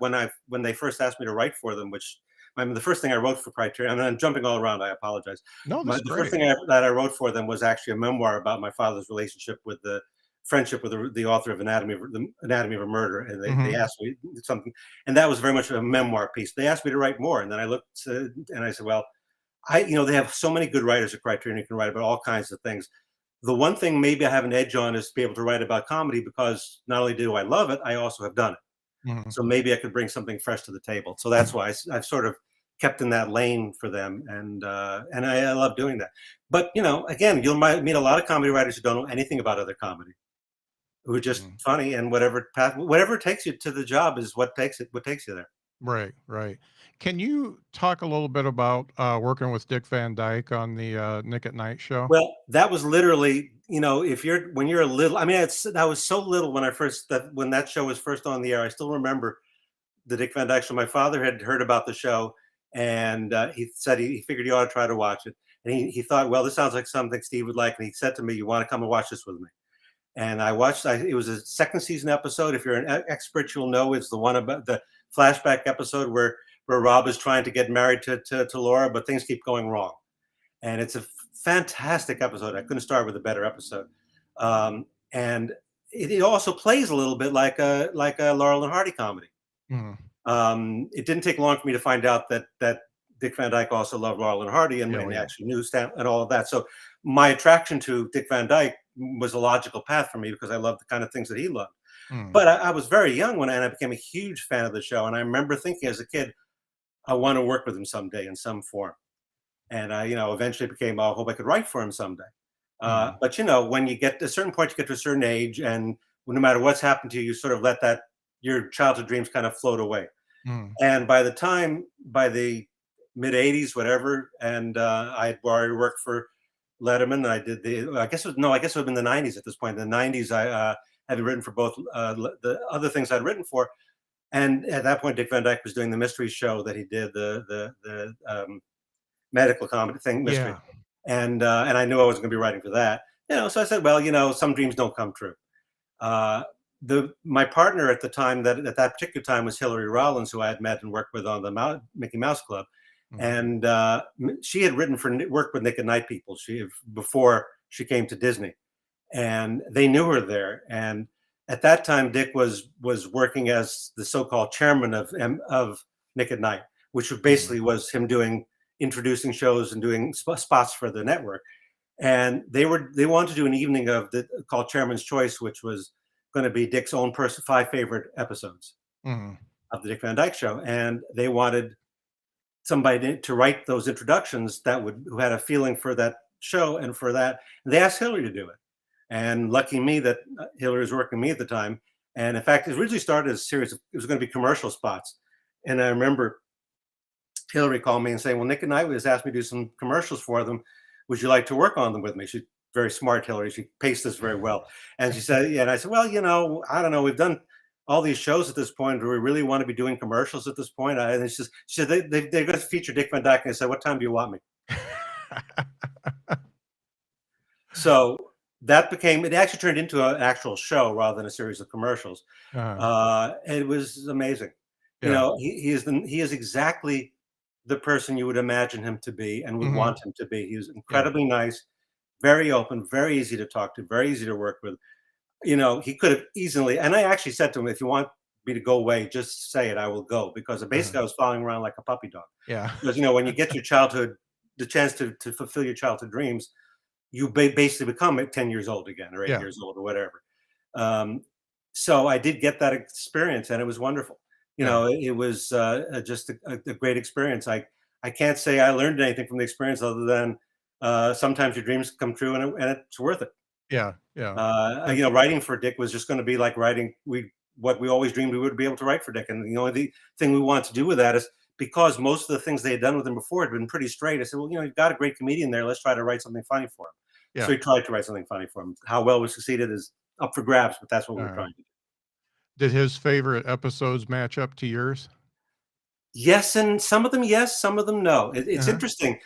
when they first asked me to write for them, which I mean, the first thing I wrote for Criterion, and I'm jumping all around, I apologize. No, this is The first great. thing that I wrote for them was actually a memoir about my father's relationship with the friendship with the author of the Anatomy of a Murder. And they Mhm. asked me something, and that was very much a memoir piece. They asked me to write more, and then I looked and I said, well, they have so many good writers at Criterion who can write about all kinds of things. The one thing maybe I have an edge on is to be able to write about comedy, because not only do I love it, I also have done it. Mhm. So maybe I could bring something fresh to the table. So that's why I've sort of kept in that lane for them, and I love doing that. But again, you'll might meet a lot of comedy writers who don't know anything about other comedy, who are just Mhm. funny, and whatever takes you to the job is what takes you there. Right, right. Can you talk a little bit about, working with Dick Van Dyke on the, Nick at Night show? Well, that was literally, if when you're a little, I mean, I was so little when when that show was first on the air. I still remember the Dick Van Dyke Show. My father had heard about the show, and he said he figured he ought to try to watch it. And he thought, well, this sounds like something Steve would like. And he said to me, "You want to come and watch this with me?" And I watched. It was a second season episode. If you're an expert, you'll know it's the one about the flashback episode where Rob is trying to get married to Laura, but things keep going wrong. And it's a fantastic episode. I couldn't start with a better episode. And it also plays a little bit like a Laurel and Hardy comedy. Mhm. It didn't take long for me to find out that Dick Van Dyke also loved Laurel and Hardy, Yeah, oh, and yeah. actually knew Stan and all of that. So my attraction to Dick Van Dyke was a logical path for me, because I loved the kind of things that he loved. Mhm. But I was very young and I became a huge fan of the show. And I remember thinking as a kid, I want to work with him someday in some form. And I, eventually became, I hope I could write for him someday. Mhm. But when you get to a certain point, you get to a certain age, and no matter what's happened to you, you sort of let that your childhood dreams kind of float away. Mhm. And by the mid '80s, whatever, and I had already worked for Letterman. I did I guess it was, no, I guess it would have been the '90s at this point. In the '90s, I had written for both the other things I'd written for, and at that point, Dick Van Dyke was doing the mystery show that he did, the medical comedy thing, mystery, Yeah. and I knew I wasn't going to be writing for that. So I said, well, some dreams don't come true. Uh, the My partner at the time, that at that particular time, was Hillary Rollins, who I had met and worked with on the Mickey Mouse Club, Mhm. and she had worked with Nick at Night people before she came to Disney, and they knew her there. And at that time, Dick was working as the so-called chairman of Nick at Night, which Mhm. basically was him introducing shows and doing spots for the network. And they wanted to do an evening called Chairman's Choice, which was going to be Dick's own 5 favorite episodes Mhm. of the Dick Van Dyke Show, and they wanted somebody to write those introductions who had a feeling for that show and for that. And they asked Hillary to do it, and lucky me that Hillary was working with me at the time. And in fact, it originally started as a series it was going to be commercial spots. And I remember Hillary called me and saying, "Well, Nick and I has asked me to do some commercials for them. Would you like to work on them with me?" She's very smart, Hillary. She paced this very well. And she said, "Yeah." And I said, "Well, I don't know. We've done all these shows at this point. Do we really want to be doing commercials at this point?" And she said, they're going to feature Dick Van Dyke. And I said, "What time do you want me?" So it actually turned into an actual show rather than a series of commercials. Uh-huh. It was amazing. Yeah. He is exactly the person you would imagine him to be and would Mhm. want him to be. He was Yeah. incredibly nice, very open, very easy to talk to, very easy to work with. He could have easily, and I actually said to him, "If you want me to go away, just say it. I will go." Because Uh-huh. basically, I was following around like a puppy dog. Yeah. Because when you get the chance to fulfill your childhood dreams, you basically become 10 years old again or 8 Yeah. years old or whatever. Um, so I did get that experience, and it was wonderful. Yeah. It was just a great experience. I can't say I learned anything from the experience other than sometimes your dreams come true, and it's worth it. Yeah. Yeah. And Writing for Dick was just going to be like writing what we always dreamed we would be able to write for Dick, and the only thing we wanted to do with that is because most of the things they had done with him before had been pretty straight. I said, well, you've got a great comedian there. Let's try to write something funny for him. So yeah. we tried to write something funny for him. How well we succeeded is up for grabs, but that's what we were Uh, trying to do. did his favorite episodes match up to yours? Yes, and some of them yes, some of them no. It's Uh-huh. interesting.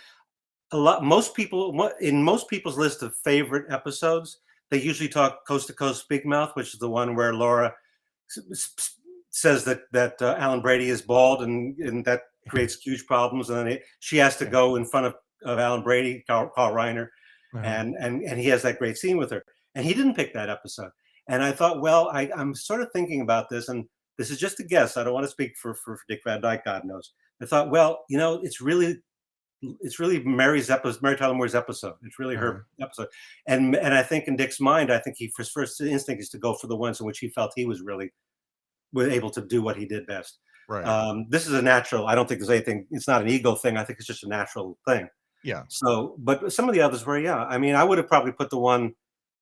In most people's list of favorite episodes, they usually talk Coast to Coast Big Mouth, which is the one where Laura says that Alan Brady is bald, and that creates huge problems. And then she has to Yeah. go in front of Alan Brady, Carl Reiner, Uh-huh. and he has that great scene with her. And he didn't pick that episode. And I thought, well, I'm sort of thinking about this, and this is just a guess. I don't want to speak for Dick Van Dyke, God knows. I thought, well, it's really Mary Tyler Moore's episode. It's really Uh-huh. her episode. And I think in Dick's mind, I think his first instinct is to go for the ones in which he felt he was really able to do what he did best. Right. This is a natural. I don't think there's anything. It's not an ego thing. I think it's just a natural thing. Yeah. So, but some of the others were, yeah. I mean, I would have probably put the one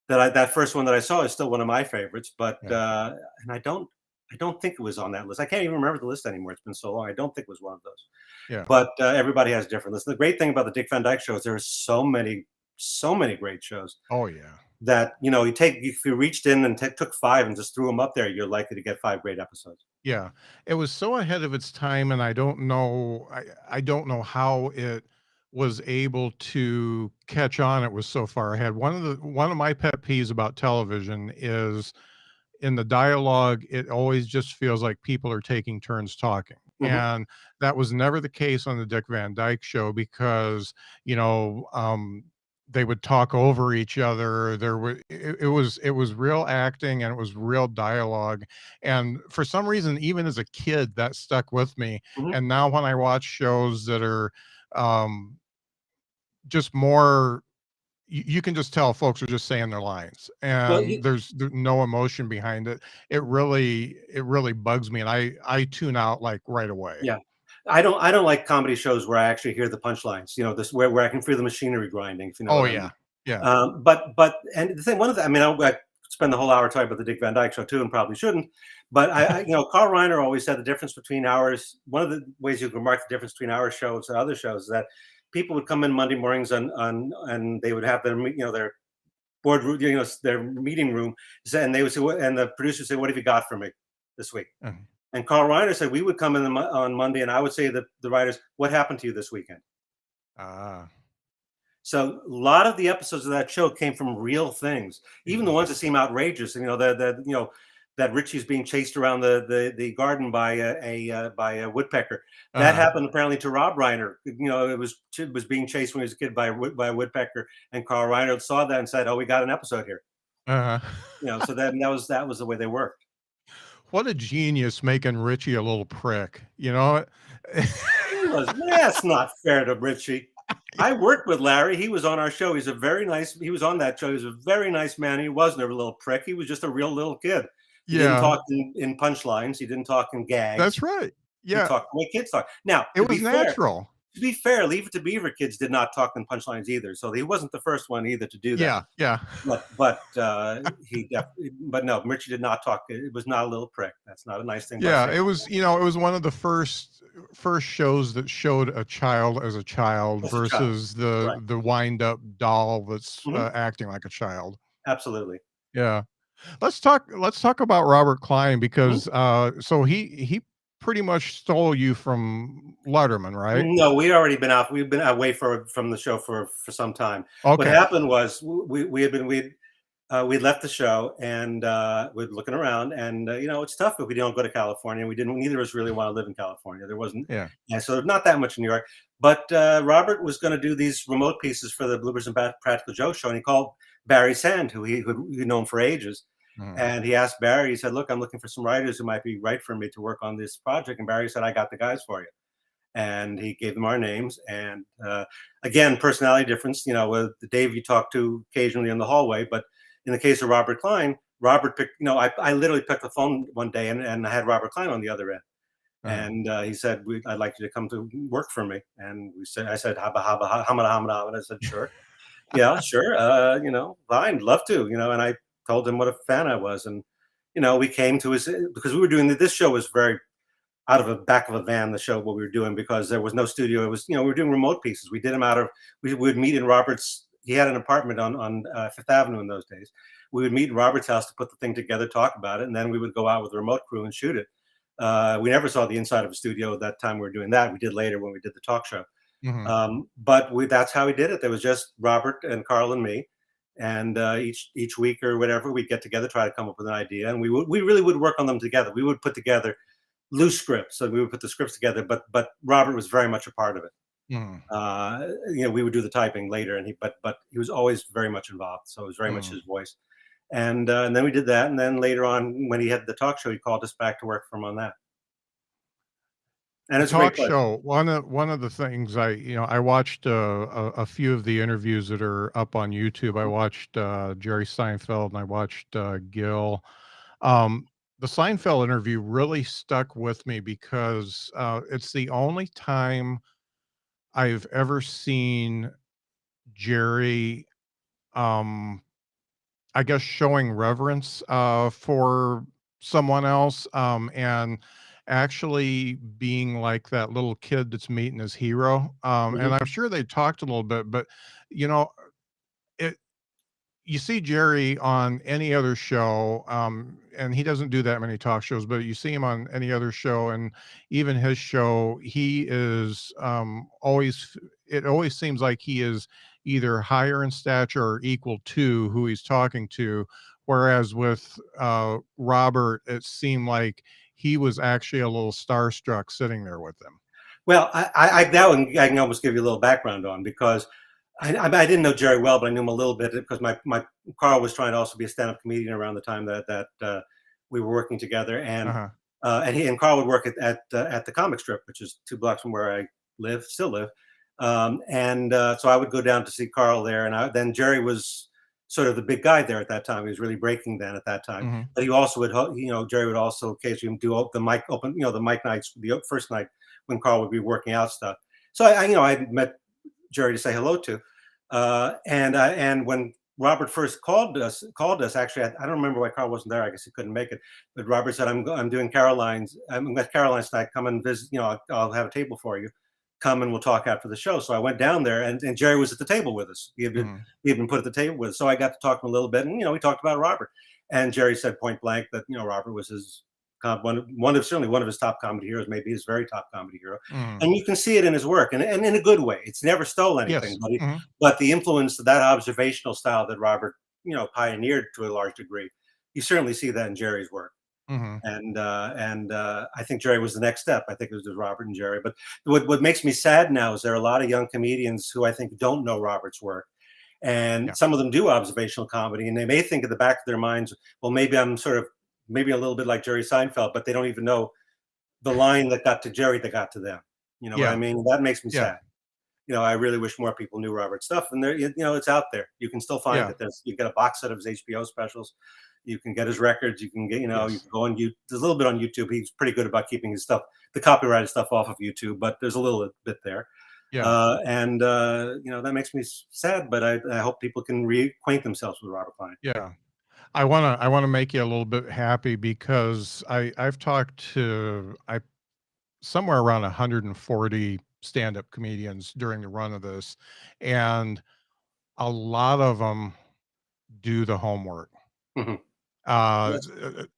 that first one that I saw is still one of my favorites. But Yeah. and I don't think it was on that list. I can't even remember the list anymore. It's been so long. I don't think it was one of those. Yeah. But everybody has different lists. The great thing about the Dick Van Dyke Show is there are so many great shows Oh yeah. that if you reached in and took 5 and just threw them up there, you're likely to get 5 great episodes. Yeah. It was so ahead of its time, and I don't know how it was able to catch on. It was so far ahead. One of my pet peeves about television is in the dialogue, it always just feels like people are taking turns talking. Mhm, And that was never the case on the Dick Van Dyke Show because, you know, they would talk over each other. It was real acting and it was real dialogue. And for some reason, even as a kid, that stuck with me. mhm. And now when I watch shows that are um just more you can just tell folks are just saying their lines Well, and there's no emotion behind it. It really bugs me and I tune out like right away. yeah. I don't like comedy shows where I actually hear the punchlines, this where I can feel the machinery grinding, if you know Oh what I yeah. mean. Yeah. But and the thing, one of the, I mean, I spend the whole hour talking about the Dick Van Dyke Show too, and probably shouldn't. But Carl Reiner always said the difference between ours. One of the ways you can mark the difference between our shows and other shows is that people would come in Monday mornings and they would have their boardroom, their meeting room, and they would say, and the producer would say, "What have you got for me this week?" Mhm. And Carl Reiner said we would come in on Monday, and I would say to the writers, "What happened to you this weekend?" Ah. So a lot of the episodes of that show came from real things, even the Yeah. ones that seem outrageous. That Richie's being chased around the garden by a woodpecker. That Uh-huh. happened apparently to Rob Reiner. It was being chased when he was a kid by a woodpecker, and Carl Reiner saw that and said, "Oh, we got an episode here." Uh-huh. So then that was the way they worked. What a genius making Richie a little prick, you know? That's not fair to Richie. I worked with Larry. He was on our show. He was on that show. He was a very nice man. He wasn't a little prick. He was just a real little kid. He didn't Yeah, talk in punchlines. He didn't talk in that's gags. right. He Yeah, talked the way kids talk. Now, it was natural. to be fair, Leave It to Beaver kids did not talk in punchlines either. So he wasn't the first one either to do that. Yeah, yeah. But no, Richie did not talk. It was not a little prick. That's not a nice thing by Yeah, saying. it was one of the first shows that showed a child as a child As a child, versus right? the wind-up doll that's, Mhm, acting like a child. absolutely. Yeah. Let's talk about Robert Klein Mhm. because, so he pretty much stole you from Letterman, right? No, we'd already been out. We've been away from the show for some time. What Okay. happened was we'd left the show and we're looking around, and it's tough if we don't go to California. We didn't. Neither of us really want to live in California. There wasn't. Yeah. Yeah, so there's not that much in New York. But Robert was going to do these remote pieces for the Bloopers and Practical Joke show, and he called Barry Sand, who'd known for ages. Mhm. And he asked Barry. He said, "Look, I'm looking for some writers who might be right for me to work on this project." And Barry said, "I got the guys for you." and he gave them our names. And again, personality difference. With Dave you talk to occasionally in the hallway, but in the case of Robert Klein, Robert picked. I literally picked the phone one day, and I had Robert Klein on the other end. Uh-huh. And he said, "I'd like you to come to work for me." And I said, "Haba haba hamada hamada hamada." I said, "Sure, yeah, sure, fine, love to." And I told him what a fan I was, and we came to his because we were doing this show was very out of a back of a van. The show what we were doing because there was no studio. It was we were doing remote pieces. We did them out of we would meet in Robert's. He had an apartment on Fifth Avenue in those days. We would meet in Robert's house to put the thing together, talk about it, and then we would go out with a remote crew and shoot it. We never saw the inside of a studio at that time we were doing that. We did later when we did the talk show. Mhm. But that's how we did it. There was just Robert and Carl and me, and each week or whatever we'd get together, try to come up with an idea, and we really would work on them together. We would put together loose scripts, so we would put the scripts together. But Robert was very much a part of it. Mhm. We would do the typing later, and but he was always very much involved. So it was very much Mhm. his voice. And then we did that, and then later on when he had the talk show, he called us back to work for him on that, and The it's a great talk pleasure. show, one of the things I watched, a few of the interviews that are up on YouTube. I watched, Jerry Seinfeld, and I watched, Gil. Um, the Seinfeld interview really stuck with me because, it's the only time I've ever seen Jerry, um, I guess, showing reverence, for someone else, and actually being like that little kid that's meeting his hero, and Mhm. I'm sure they talked a little bit, but, you know, it you see Jerry on any other show, and he doesn't do that many talk shows, but you see him on any other show, and even his show, he is it always seems like he is either higher in stature or equal to who he's talking to. Whereas with Robert, it seemed like he was actually a little starstruck sitting there with them. Well, that one I can almost give you a little background on because I didn't know Jerry well, but I knew him a little bit because my Carl was trying to also be a stand-up comedian around the time that we were working together, Uh-huh. and he and Carl would work at the comic strip, which is 2 blocks from where I still live, and so I would go down to see Carl there, and then Jerry was sort of the big guy there at that time. He was really breaking then at that time, Mhm. but he also would Jerry would also occasionally do the mic open the mic nights the first night when Carl would be working out stuff. So I met Jerry to say hello to. And when Robert first called us. Actually, I don't remember why Carl wasn't there. I guess he couldn't make it. But Robert said, I'm doing Caroline's. I'm with Caroline's tonight. Come and visit. I'll have a table for you. Come and we'll talk after the show. So I went down there, and Jerry was at the table with us. Mhm. He had been put at the table with us. So I got to talk to him a little bit, and we talked about Robert. And Jerry said point blank that Robert was his certainly one of his top comedy heroes, maybe his very top comedy hero. Mhm. And you can see it in his work, and in a good way. It's never stole anything, Yes. but Mhm. the influence of that observational style that Robert pioneered to a large degree, you certainly see that in Jerry's work. Mhm. And I think Jerry was the next step. I think it was just Robert and Jerry. But what makes me sad now is there are a lot of young comedians who I think don't know Robert's work, Yeah. and some of them do observational comedy, and they may think at the back of their minds, well, maybe a little bit like Jerry Seinfeld, but they don't even know the line that got to Jerry that got to them. You know what I Yeah. mean? That makes me Yeah. sad. I really wish more people knew Robert's stuff, and it's out there. You can still find Yeah. it. You get a box set of his HBO specials. You can get his records. You can get, you Yes. can go on YouTube. There's a little bit on YouTube. He's pretty good about keeping his stuff, the copyrighted stuff, off of YouTube, but there's a little bit there. Yeah. And that makes me sad, but I hope people can reacquaint themselves with Robert Klein. Yeah. I wanna make you a little bit happy because I've talked to I somewhere around 140 stand-up comedians during the run of this, and a lot of them do the homework. Mhm. Uh,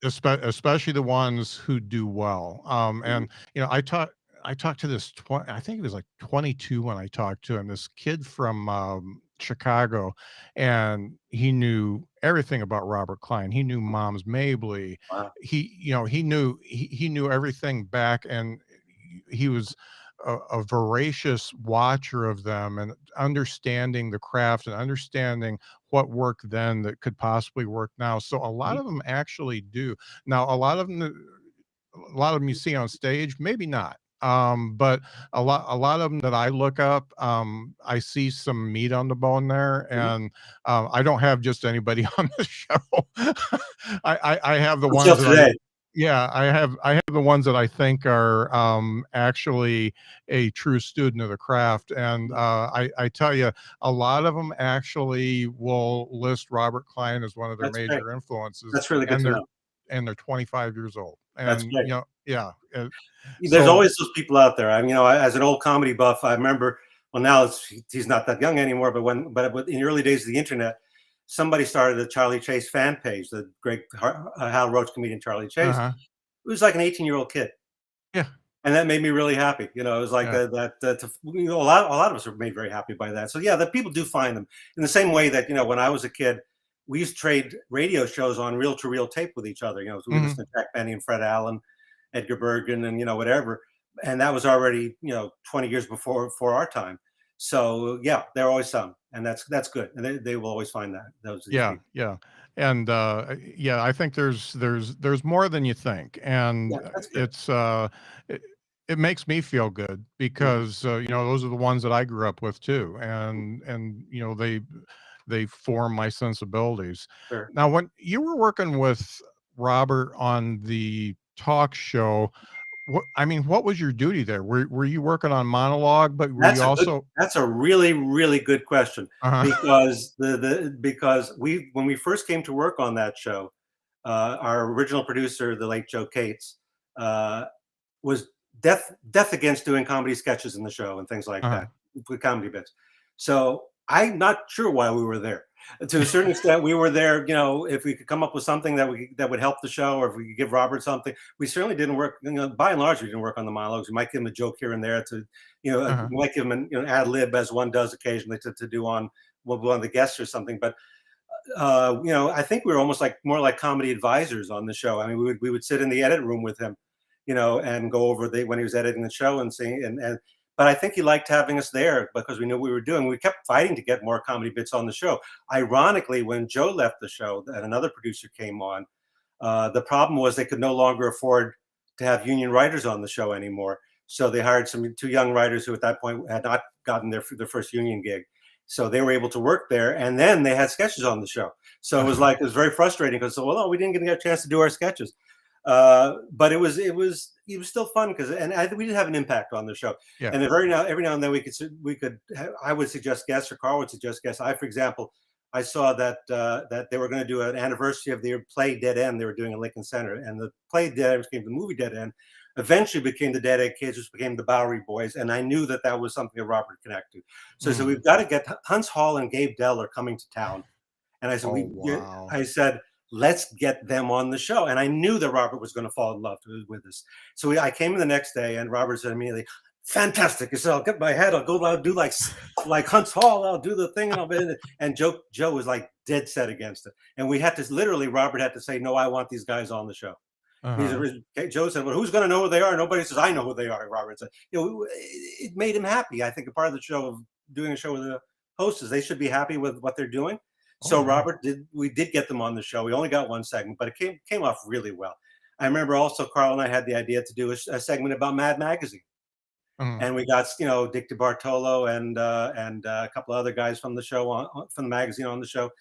Yes. especially the ones who do well. Mhm. And I talked to this I think he was like 22 when I talked to him, this kid from Chicago, and he knew everything about Robert Klein. He knew Mom's Mabley. Wow. He knew everything back, and he was a voracious watcher of them and understanding the craft and understanding what worked then that could possibly work now. So a lot Mhm. of them actually do. Now, a lot of them you see on stage, maybe not. But a lot of them that I look up, I see some meat on the bone there, Mhm. and, I don't have just anybody on the show. I have the Until ones that I today. yeah, I have the ones that I think are, actually a true student of the craft, and, I tell you, a lot of them actually will list Robert Klein as one of their That's great. major influences, That's really good and to they're know. 25 years old, That's and, great. yeah, There's so always those people out there. As an old comedy buff, I remember. Well, now he's not that young anymore. But in the early days of the internet, somebody started a Charlie Chase fan page. The great Hal Roach comedian Charlie Chase. Uh-huh. It was like an 18-year-old kid, Yeah, and that made me really happy. It was like yeah. a lot of us were made very happy by that. So yeah, the people do find them in the same way that when I was a kid, we used to trade radio shows on reel-to-reel tape with each other. So we Mhm. listened to Jack Benny and Fred Allen, Edgar Bergen, and whatever. And that was already 20 years before our time. So yeah, there are always some, and that's good. And they will always find that these Yeah, people. yeah, and, yeah, I think there's more than you think, Yeah, and, that's good. it it makes me feel good Hmm. because, those are the ones that I grew up with too, and, they form my sensibilities. Sure. Now, when you were working with Robert on the talk show, what was your duty there? Were you working on monologue, but were you also That's a really, really good question, Uh-huh, because because when we first came to work on that show, our original producer, the late Joe Cates, uh, was death against doing comedy sketches in the show and things like uh-huh. that, with comedy bits. So I'm not sure why we were there. To a certain extent, we were there. If we could come up with something that would help the show, or if we could give Robert something. We certainly didn't work. By and large, we didn't work on the monologues. We might give him a joke here and there Uh-huh. we might give him an ad lib, as one does occasionally, to do on one of the guests or something. But I think we were almost like more like comedy advisors on the show. I mean, we would sit in the edit room with him, and go over when he was editing the show and sing and. But I think he liked having us there because we knew what we were doing. We kept fighting to get more comedy bits on the show. Ironically, when Joe left the show and another producer came on, the problem was they could no longer afford to have union writers on the show anymore. So they hired two young writers who at that point had not gotten their first union gig. So they were able to work there, and then they had sketches on the show. So it was very frustrating because, well, no, we didn't get a chance to do our sketches. But it was still fun because, we did have an impact on the show. Yeah. And every now and then I would suggest guests, or Carl would suggest guests. For example, I saw that they were going to do an anniversary of their play Dead End. They were doing in Lincoln Center, and the play Dead End became the movie Dead End. Eventually became the Dead End Kids, which became the Bowery Boys, and I knew that was something that Robert would connect to. So I said, Mm. we've got to get Hunts Hall and Gabe Dell are coming to town, and I said, Oh, wow. I said, let's get them on the show. And I knew that Robert was going to fall in love with us. So I came in the next day, and Robert said immediately, fantastic. He said, I'll get my head. I'll do like Hunts Hall. I'll do the thing. And Joe was like dead set against it. And we had to literally, Robert had to say, no, I want these guys on the show. Uh-huh. Joe said, well, who's going to know who they are? Nobody says, I know who they are. Robert said, it made him happy. I think a part of the show, of doing a show with a host, is they should be happy with what they're doing. Oh, So yeah. we did get them on the show. We only got one segment, but it came off really well. I remember also Carl and I had the idea to do a segment about Mad Magazine, Mhm. and we got Dick DeBartolo and a couple of other guys from the show from the magazine on the show.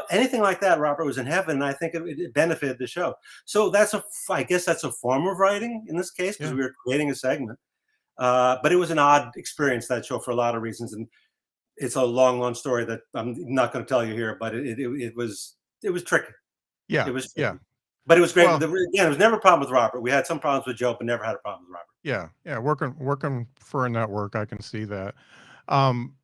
Anything like that, Robert was in heaven. And I think it benefited the show. So I guess that's a form of writing in this case, because Yeah. we were creating a segment. But it was an odd experience, that show, for a lot of reasons, and it's a long, long story that I'm not going to tell you here. But it was tricky. Yeah. It was Yeah. tricky, but it was great. Well, Again, it was never a problem with Robert. We had some problems with Joe, but never had a problem with Robert. yeah. Yeah. Working for a network, I can see that. Um,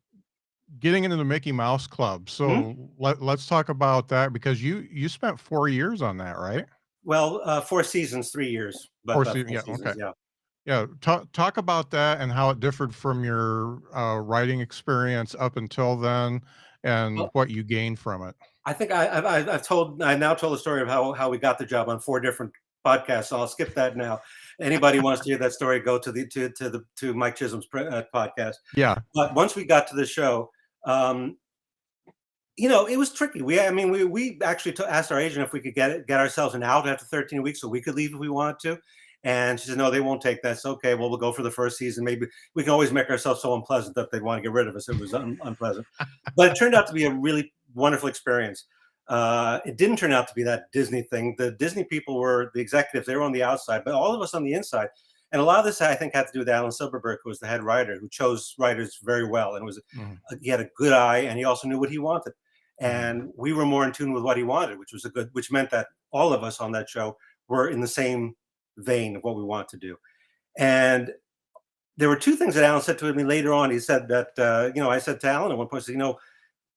Getting into the Mickey Mouse Club. Mhm. So let's talk about that because you spent 4 years on that, right? Well, 4 seasons, 3 years, but 4 seasons. four Yeah. seasons, Okay. yeah. Yeah. Talk about that and how it differed from your writing experience up until then and Well, what you gained from it. I think I now told the story of how we got the job on 4 different podcasts. So I'll skip that now. Anybody wants to hear that story, go to Mike Chisholm's podcast. Yeah. But once we got to the show, um, it was tricky. We actually asked our agent if we could get ourselves an out after 13 weeks, so we could leave if we wanted to. And she said, no, they won't take that. It's okay. Well, we'll go for the first season. Maybe we can always make ourselves so unpleasant that they'd want to get rid of us. It was unpleasant, but it turned out to be a really wonderful experience. It didn't turn out to be that Disney thing. The Disney people were the executives; they were on the outside, but all of us on the inside. And a lot of this, I think, had to do with Alan Silverberg, who was the head writer, who chose writers very well, and Mhm. he had a good eye, and he also knew what he wanted. Mhm. And we were more in tune with what he wanted, which meant that all of us on that show were in the same vein of what we want to do. And there were two things that Alan said to me later on. He said that, I said to Alan at one point, I said,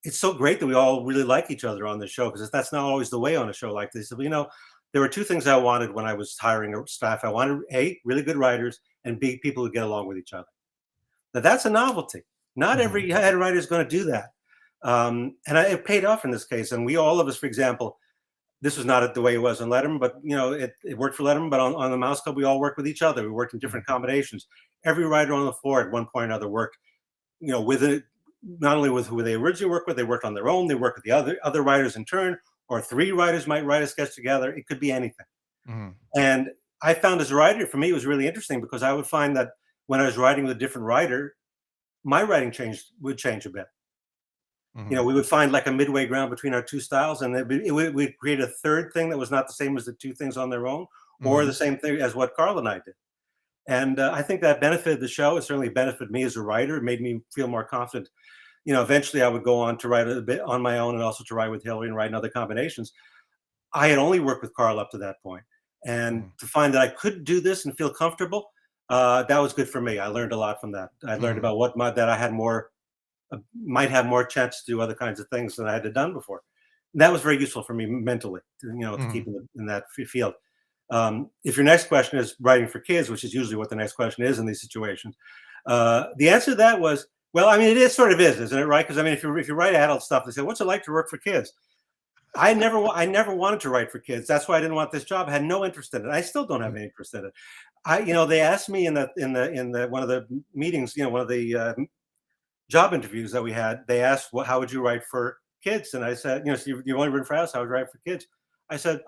it's so great that we all really like each other on the show, because that's not always the way on a show like this. So, there were two things I wanted when I was hiring a staff. I wanted A, really good writers, and B, people who get along with each other. Now that's a novelty. Not Mhm. every head writer is going to do that. It paid off in this case. And all of us, for example, this was not the way it was on Letterman, but it worked for Letterman. But on the Mouse Club, we all worked with each other. We worked in Mhm. different combinations. Every writer on the floor at one point or another worked, with it, not only with who they originally worked with, they worked on their own. They worked with the other writers in turn, or three writers might write a sketch together. It could be anything. Mhm. And I found as a writer, for me, it was really interesting because I would find that when I was writing with a different writer, my writing would change a bit. Mhm. We would find like a midway ground between our two styles, and we'd create a third thing that was not the same as the two things on their own, or Mhm. the same thing as what Carl and I did. And I think that benefited the show. It certainly benefited me as a writer. It made me feel more confident. Eventually I would go on to write a bit on my own, and also to write with Hillary and write in other combinations. I had only worked with Carl up to that point, and Mhm. to find that I could do this and feel comfortable, that was good for me. I learned a lot from that. I learned Mhm. about that I had might have more chance to do other kinds of things than I had done before. And that was very useful for me mentally, to keep Mhm. in that field. If your next question is writing for kids, which is usually what the next question is in these situations, the answer to that was, well, I mean, it is sort of isn't it, right? Because I mean, if you write adult stuff, they say, "What's it like to work for kids?" I never wanted to write for kids. That's why I didn't want this job. I had no interest in it. I still don't have any interest in it. They asked me in the one of the meetings, one of the job interviews that we had. They asked, "Well, how would you write for kids?" And I said, so you've only written for us. How would you write for kids? I said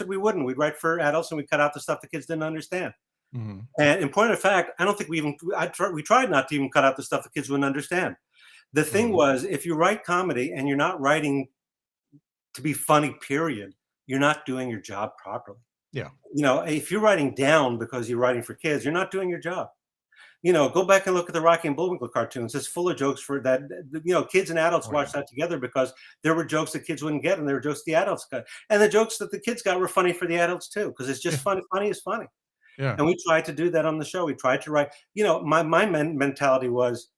we wouldn't. We'd write for adults, and we cut out the stuff the kids didn't understand. Mhm. And in point of fact, I don't think we tried not to even cut out the stuff the kids wouldn't understand. The thing Mhm. was, if you write comedy and you're not writing to be funny, period, you're not doing your job properly. Yeah. If you're writing down because you're writing for kids, you're not doing your job. Go back and look at the Rocky and Bullwinkle cartoons. It's full of jokes for that. Kids and adults Oh, yeah. watched that together because there were jokes that kids wouldn't get, and there were jokes the adults got, and the jokes that the kids got were funny for the adults too, because it's just Yeah. funny. Funny is funny, Yeah. and we tried to do that on the show. We tried to write. My mentality was,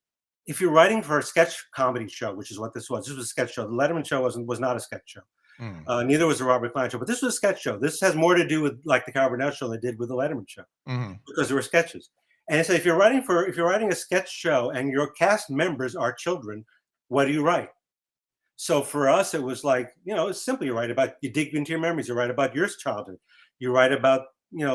if you're writing for a sketch comedy show, which is what this was. This was a sketch show. The Letterman show was not a sketch show. Mhm. Neither was the Robert Klein show, but this was a sketch show. This has more to do with like the Carol Burnett show they did with the Letterman show, Mhm. because there were sketches. And so if you're writing a sketch show and your cast members are children, what do you write? So for us, it was like, it's simple. You dig into your memories. You write about your childhood. You write about,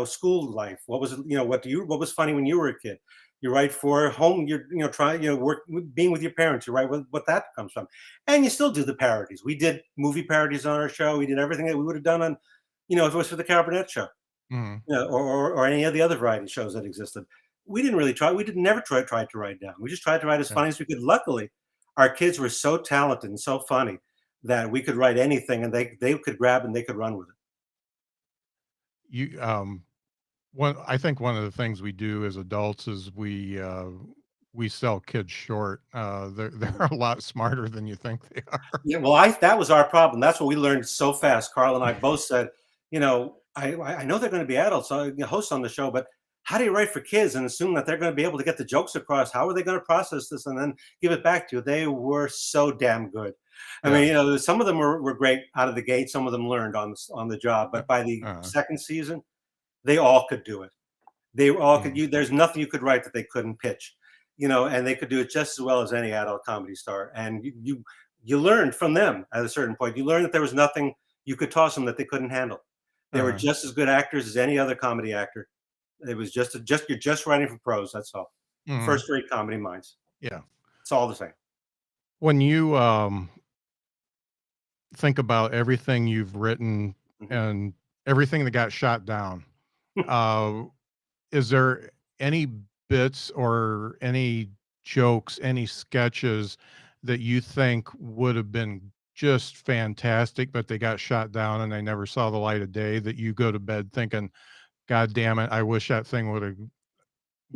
school life. What was, what was funny when you were a kid? You write for home. Work, being with your parents. You write what that comes from. And you still do the parodies. We did movie parodies on our show. We did everything that we would have done on, if it was for the Carol Burnett show, Mhm. or any of the other variety shows that existed. We didn't really try. We did never try to write down. We just tried to write as Yeah. funny as we could. Luckily, our kids were so talented and so funny that we could write anything, and they could grab and they could run with it. You, one I think one of the things we do as adults is we sell kids short. They're they're a lot smarter than you think they are. Yeah, well, that was our problem. That's what we learned so fast. Carl and I both said, I know they're going to be adults, hosts on the show, but how do you write for kids and assume that they're going to be able to get the jokes across? How are they going to process this and then give it back to you? They were so damn good. I Yeah. mean, some of them were great out of the gate. Some of them learned on the job, Uh, but by the uh, second season, they all could do it. They all could. mhm. There's nothing you could write that they couldn't pitch, and they could do it just as well as any adult comedy star. And you learned from them at a certain point. You learned that there was nothing you could toss them that they couldn't handle. They were Uh, just as good actors as any other comedy actor. It was just you're just writing for pros. That's all. mhm. First rate comedy minds. Yeah. It's all the same. When you think about everything you've written Mhm. and everything that got shot down, uh, is there any bits or any jokes, any sketches that you think would have been just fantastic, but they got shot down and they never saw the light of day, that you go to bed thinking, "God damn it, I wish that thing would have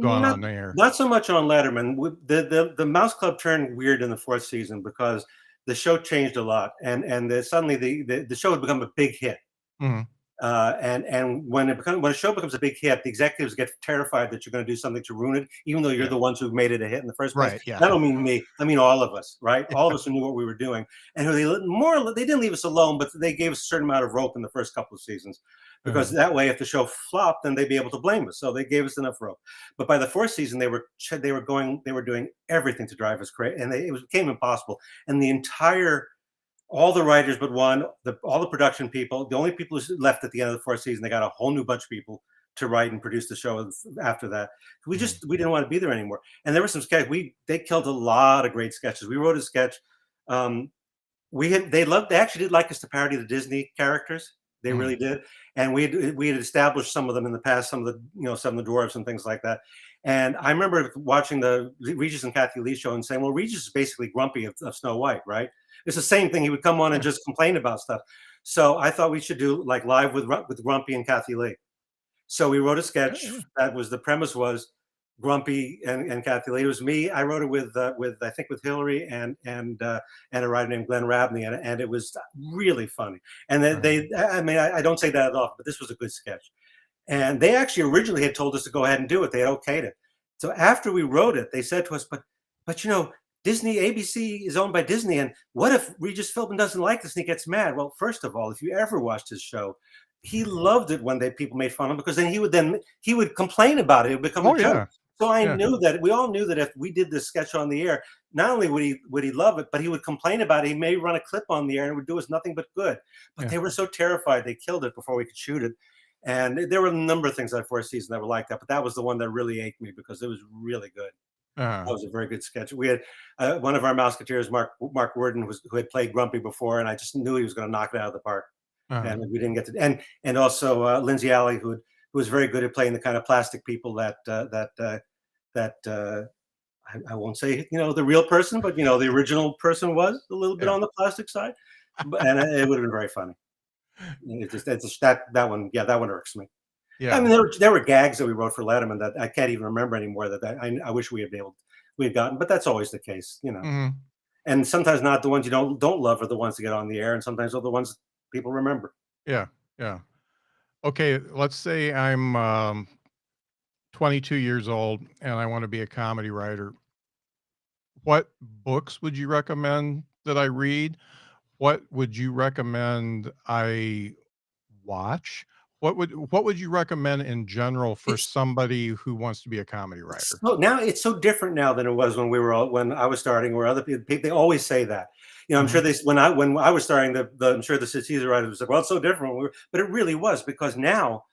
gone Not on the air." not so much on Letterman. The Mouse Club turned weird in the 4th season because the show changed a lot, and suddenly the show had become a big hit. Mhm. And when a show becomes a big hit, the executives get terrified that you're going to do something to ruin it, even though you're Yeah. the ones who made it a hit in the first place. Right, yeah. I don't mean me; I mean all of us, right? All of us who knew what we were doing, and who they didn't leave us alone, but they gave us a certain amount of rope in the first couple of seasons, because Uh, that way, if the show flopped, then they'd be able to blame us. So they gave us enough rope. But by the 4th season, they were doing everything to drive us crazy, and it became impossible. And the entire all the writers but one, all the production people, the only people who left at the end of the 4th season, they got a whole new bunch of people to write and produce the show after that. mhm. We didn't want to be there anymore. And there were some sketches. They killed a lot of great sketches. We wrote a sketch. Um, they actually did like us to parody the Disney characters. They Mhm. really did. And we had established some of them in the past, some of the some of the dwarves and things like that. And I remember watching the Regis and Kathy Lee show and saying, well, Regis is basically Grumpy of Snow White, right? It's the same thing. He would come on and Yeah. just complain about stuff. So I thought we should do like live with Grumpy and Kathy Lee. So we wrote a Yeah, sketch yeah. that was the premise was Grumpy and Kathy Lee. It was me. I wrote it with I think with Hillary and a writer named Glenn Rabney, and it was really funny. And Uh-huh. I mean, I don't say that often, but this was a good sketch. And they actually originally had told us to go ahead and do it. They had okayed it. So after we wrote it, they said to us, but Disney, ABC is owned by Disney. And what if Regis Philbin doesn't like this and he gets mad? Well, first of all, if you ever watched his show, he loved it when people made fun of him, because he would complain about it. It would become a Oh, joke. yeah. So I Yeah. knew that we all knew that if we did this sketch on the air, not only would he love it, but he would complain about it. He may run a clip on the air and it would do us nothing but good. But Yeah. they were so terrified they killed it before we could shoot it. And there were a number of things that 4th season that were like that, but that was the one that really ached me because it was really good. Uh-huh. That was a very good sketch. We had one of our Mouseketeers, Mark Worden, who had played Grumpy before, and I just knew he was going to knock it out of the park. Uh-huh. And we didn't get to, and also Lindsay Alley, who was very good at playing the kind of plastic people that I won't say the real person, but the original person was a little bit Yeah. on the plastic side, and it would have been very funny. It's just that one, yeah, that one irks me. I Yeah. mean, there were gags that we wrote for Letterman that I can't even remember anymore. I wish we had gotten, but that's always the case. Mhm. And sometimes not the ones you don't love are the ones that get on the air, and sometimes are the ones people remember. Yeah. Yeah. Okay, let's say I'm, 22 years old and I wanna be a comedy writer. What books would you recommend that I read? What would you recommend I watch? What would you recommend in general for It's somebody who wants to be a comedy writer? it's so different now than it was when I was starting, where other people they always say that. I'm sure Mhm. when I was starting, I'm sure the Caesar writers was like, well, it's so different. But it really was, because now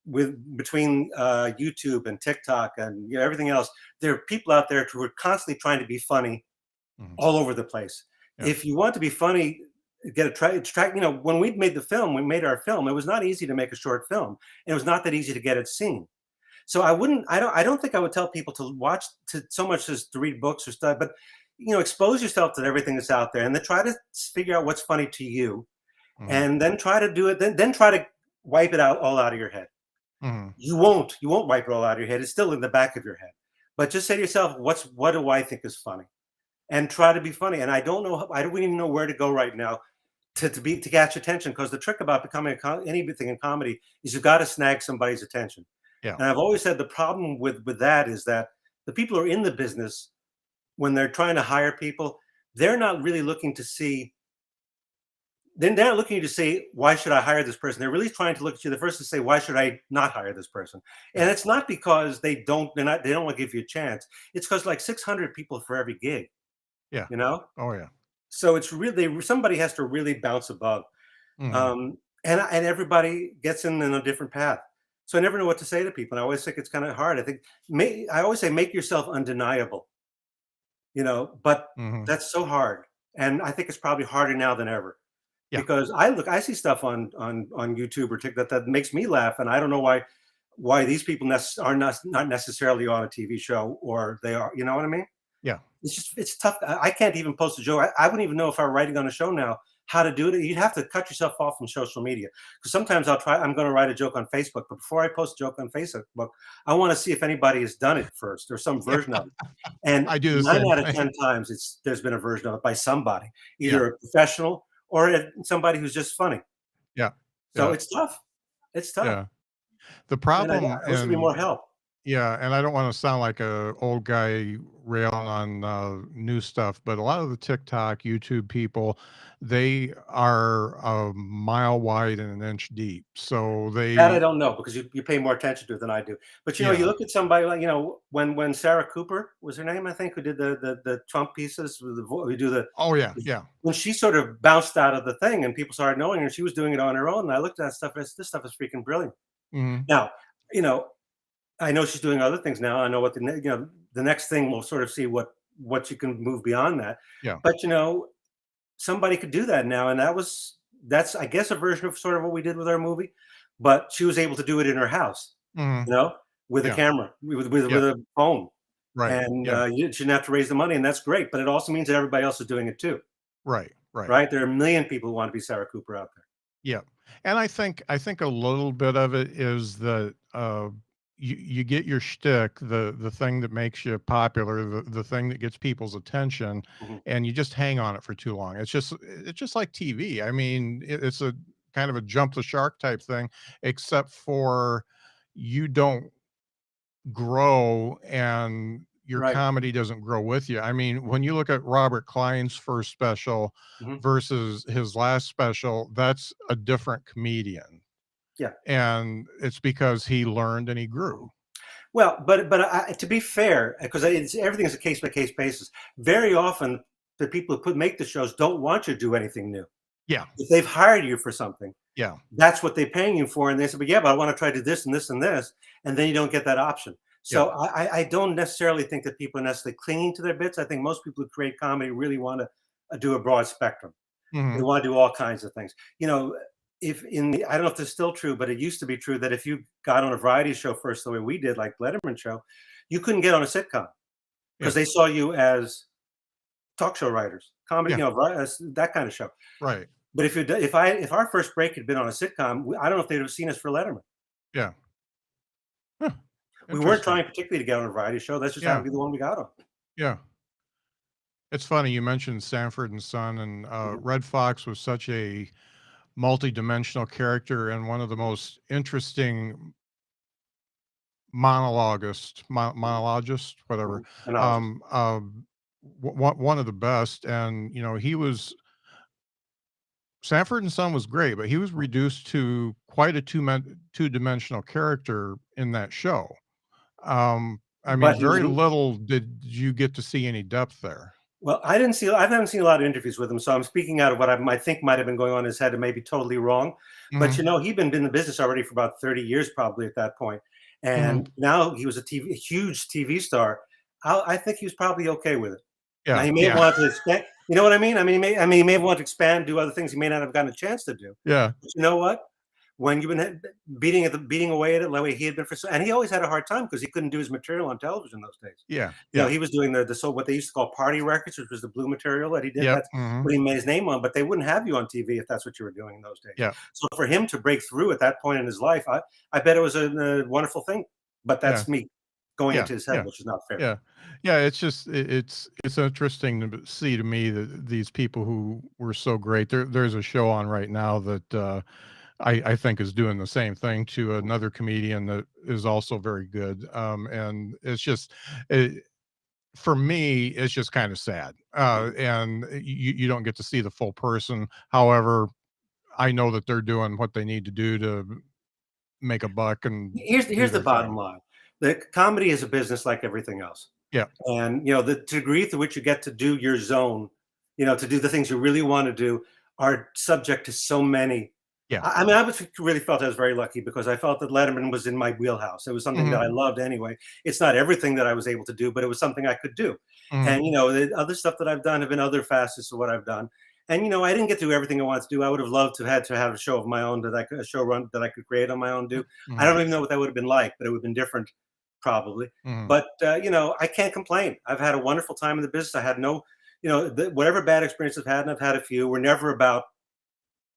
with between YouTube and TikTok and everything else, there are people out there who are constantly trying to be funny Mhm. all over the place. Yeah. If you want to be funny, get a track. When we made we made our film. It was not easy to make a short film. It was not that easy to get it seen. So I don't think I would tell people to watch to so much as to read books or stuff, but expose yourself to everything that's out there and then try to figure out what's funny to you, Mhm. and then try to do it. Then try to wipe it out all out of your head. Mhm. You won't wipe it all out of your head. It's still in the back of your head. But just say to yourself, what do I think is funny? And try to be funny. And I don't even know where to go right now to catch attention, because the trick about becoming anything in comedy is you've got to snag somebody's attention. Yeah. And I've always said the problem with that is that the people who are in the business, when they're trying to hire people, they're not really looking to see. They're not looking to say, why should I hire this person? They're really trying to look at you the first to say, why should I not hire this person? Yeah. And it's not because they don't want to give you a chance. It's because like 600 people for every gig, Yeah. you know? Oh, yeah. So it's really, somebody has to really bounce above. Mhm. And everybody gets in a different path. So I never know what to say to people. And I always think it's kind of hard. I always say, make yourself undeniable, but Mhm. that's so hard. And I think it's probably harder now than ever, Yeah. because I see stuff on YouTube or TikTok that makes me laugh, and I don't know why. why these people are not necessarily on a TV show, or they are. You know what I mean? Yeah. It's tough. I can't even post a joke. I wouldn't even know if I were writing on a show now how to do it. You'd have to cut yourself off from social media, because sometimes I'm going to write a joke on Facebook, but before I post a joke on Facebook, I want to see if anybody has done it first or some Yeah. version of it. And I do the nine same out of thing. 10 times, there's been a version of it by somebody, Yeah. either a professional or somebody who's just funny. Yeah. So Yeah. it's tough. It's tough. Yeah. The And problem I wish there'd be more in help. Yeah, and I don't wanna sound like a old guy railing on, new stuff, but a lot of the TikTok, YouTube people, they are a mile wide and an inch deep. So That I they don't know, because you pay more attention to it than I do. But, you Yeah. look at somebody like, when Sarah Cooper was her name, I think, who did the Trump pieces with we do Oh, yeah, yeah. when she sort of bounced out of the thing and people started knowing her, she was doing it on her own. And I looked at that stuff and I said, this stuff is freaking brilliant. Mhm. Now, you know, I know she's doing other things now. I know what the next thing we'll sort of see what you can move beyond that. Yeah. But somebody could do that now, and that's I guess a version of sort of what we did with our movie, but she was able to do it in her house, Mhm. you know, with a Yeah. camera, with Yeah. a phone, Right. and Yeah. you shouldn't have to raise the money, and that's great. But it also means that everybody else is doing it too, Right. Right. right? There are a million people who want to be Sarah Cooper out there. Yeah, and I think a little bit of it is that, you get your shtick, the thing that makes you popular, the thing that gets people's attention, Mhm. and you just hang on it for too long. It's just like TV. I mean, it's a kind of a jump the shark type thing, except for you don't grow and your Right. comedy doesn't grow with you. I mean, when you look at Robert Klein's first special Mhm. versus his last special, that's a different comedian. Yeah. And it's because he learned and he grew. Mhm. Well, but to be fair, because everything is a case by case basis. Very often, the people who make the shows don't want you to do anything new. Yeah. If they've hired you for something, Yeah. that's what they're paying you for. And they said, but yeah, but I want to try to do this and this and this. And then you don't get that option. Yeah. So I don't necessarily think that people are necessarily clinging to their bits. I think most people who create comedy really want to do a broad spectrum. They Mhm. want to do all kinds of things. If I don't know if this is still true, but it used to be true that if you got on a variety show first, the way we did, like Letterman show, you couldn't get on a sitcom Yeah. because they saw you as talk show writers, comedy, Yeah. that kind of show. Right. But if our first break had been on a sitcom, I don't know if they'd have seen us for Letterman. Yeah. Huh. We weren't Interesting. trying particularly to get on a variety show. That's just Yeah. happened to be the one we got on. Yeah. It's funny you mentioned Sanford and Son, and Mhm, Red Fox was such a multi-dimensional character and one of the mhm, most interesting mhm, monologist, whatever. mhm. Monologist. One of the best, and he was Sanford and Son was great, but he was reduced to quite a two-dimensional character in that show. I mean, But he was very little did you get to see any depth there. well. I haven't seen a lot of interviews with him, so I'm speaking out of what I might think might have been going on in his head, and maybe totally wrong. But Mhm, he'd been in the business already for about 30 years, probably at that point, mhm. and now he was a huge TV star. I think he was probably okay with it. Now Yeah, he may have yeah, wanted to expand. You know what I mean? He may have wanted to expand, do other things he may not have gotten a chance to do. yeah, But you know what? When you've been beating away at it the way he had been and he always had a hard time because he couldn't do his material on television those days. yeah, yeah. He was doing so what they used to call party records, which was the blue material that he did. Yep, That's mhm, what he made his name on, but they wouldn't have you on TV if that's what you were doing in those days. yeah, So for him to break through at that point in his life, I bet it was a wonderful thing. But yeah, that's me going yeah, into his head, yeah, which is not fair. yeah. Yeah, it's just it's interesting to see to me that these people who were so great. There's a show on right now that, I think is doing the same thing to another comedian that is also very good, and it's just, eh for me, it's just kinda sad, Mhm. and you don't get to see the full person. However, I know that they're doing what they need to do to make a buck and do Here's the their bottom thing. line. The comedy is a business like everything else. Yeah, And the degree to which you get to do your zone, to do the things you really want to do, are subject to so many. yeah. Really felt I was very lucky because I felt that Letterman was in my wheelhouse. It was something that Mhm, I loved anyway. It's not everything that I was able to do, but it was something I could do. mhm. And the other stuff that I've done have been other facets of what I've done. And I didn't get to do everything I wanted to do. I would have loved to have a show of my own, a show run that I could create on my own. Do I Mhm, don't even know what that would have been like, but it would have been different, probably. mhm, But I can't complain. I've had a wonderful time in the business. I had no, whatever bad experience I've had, and I've had a few, were never about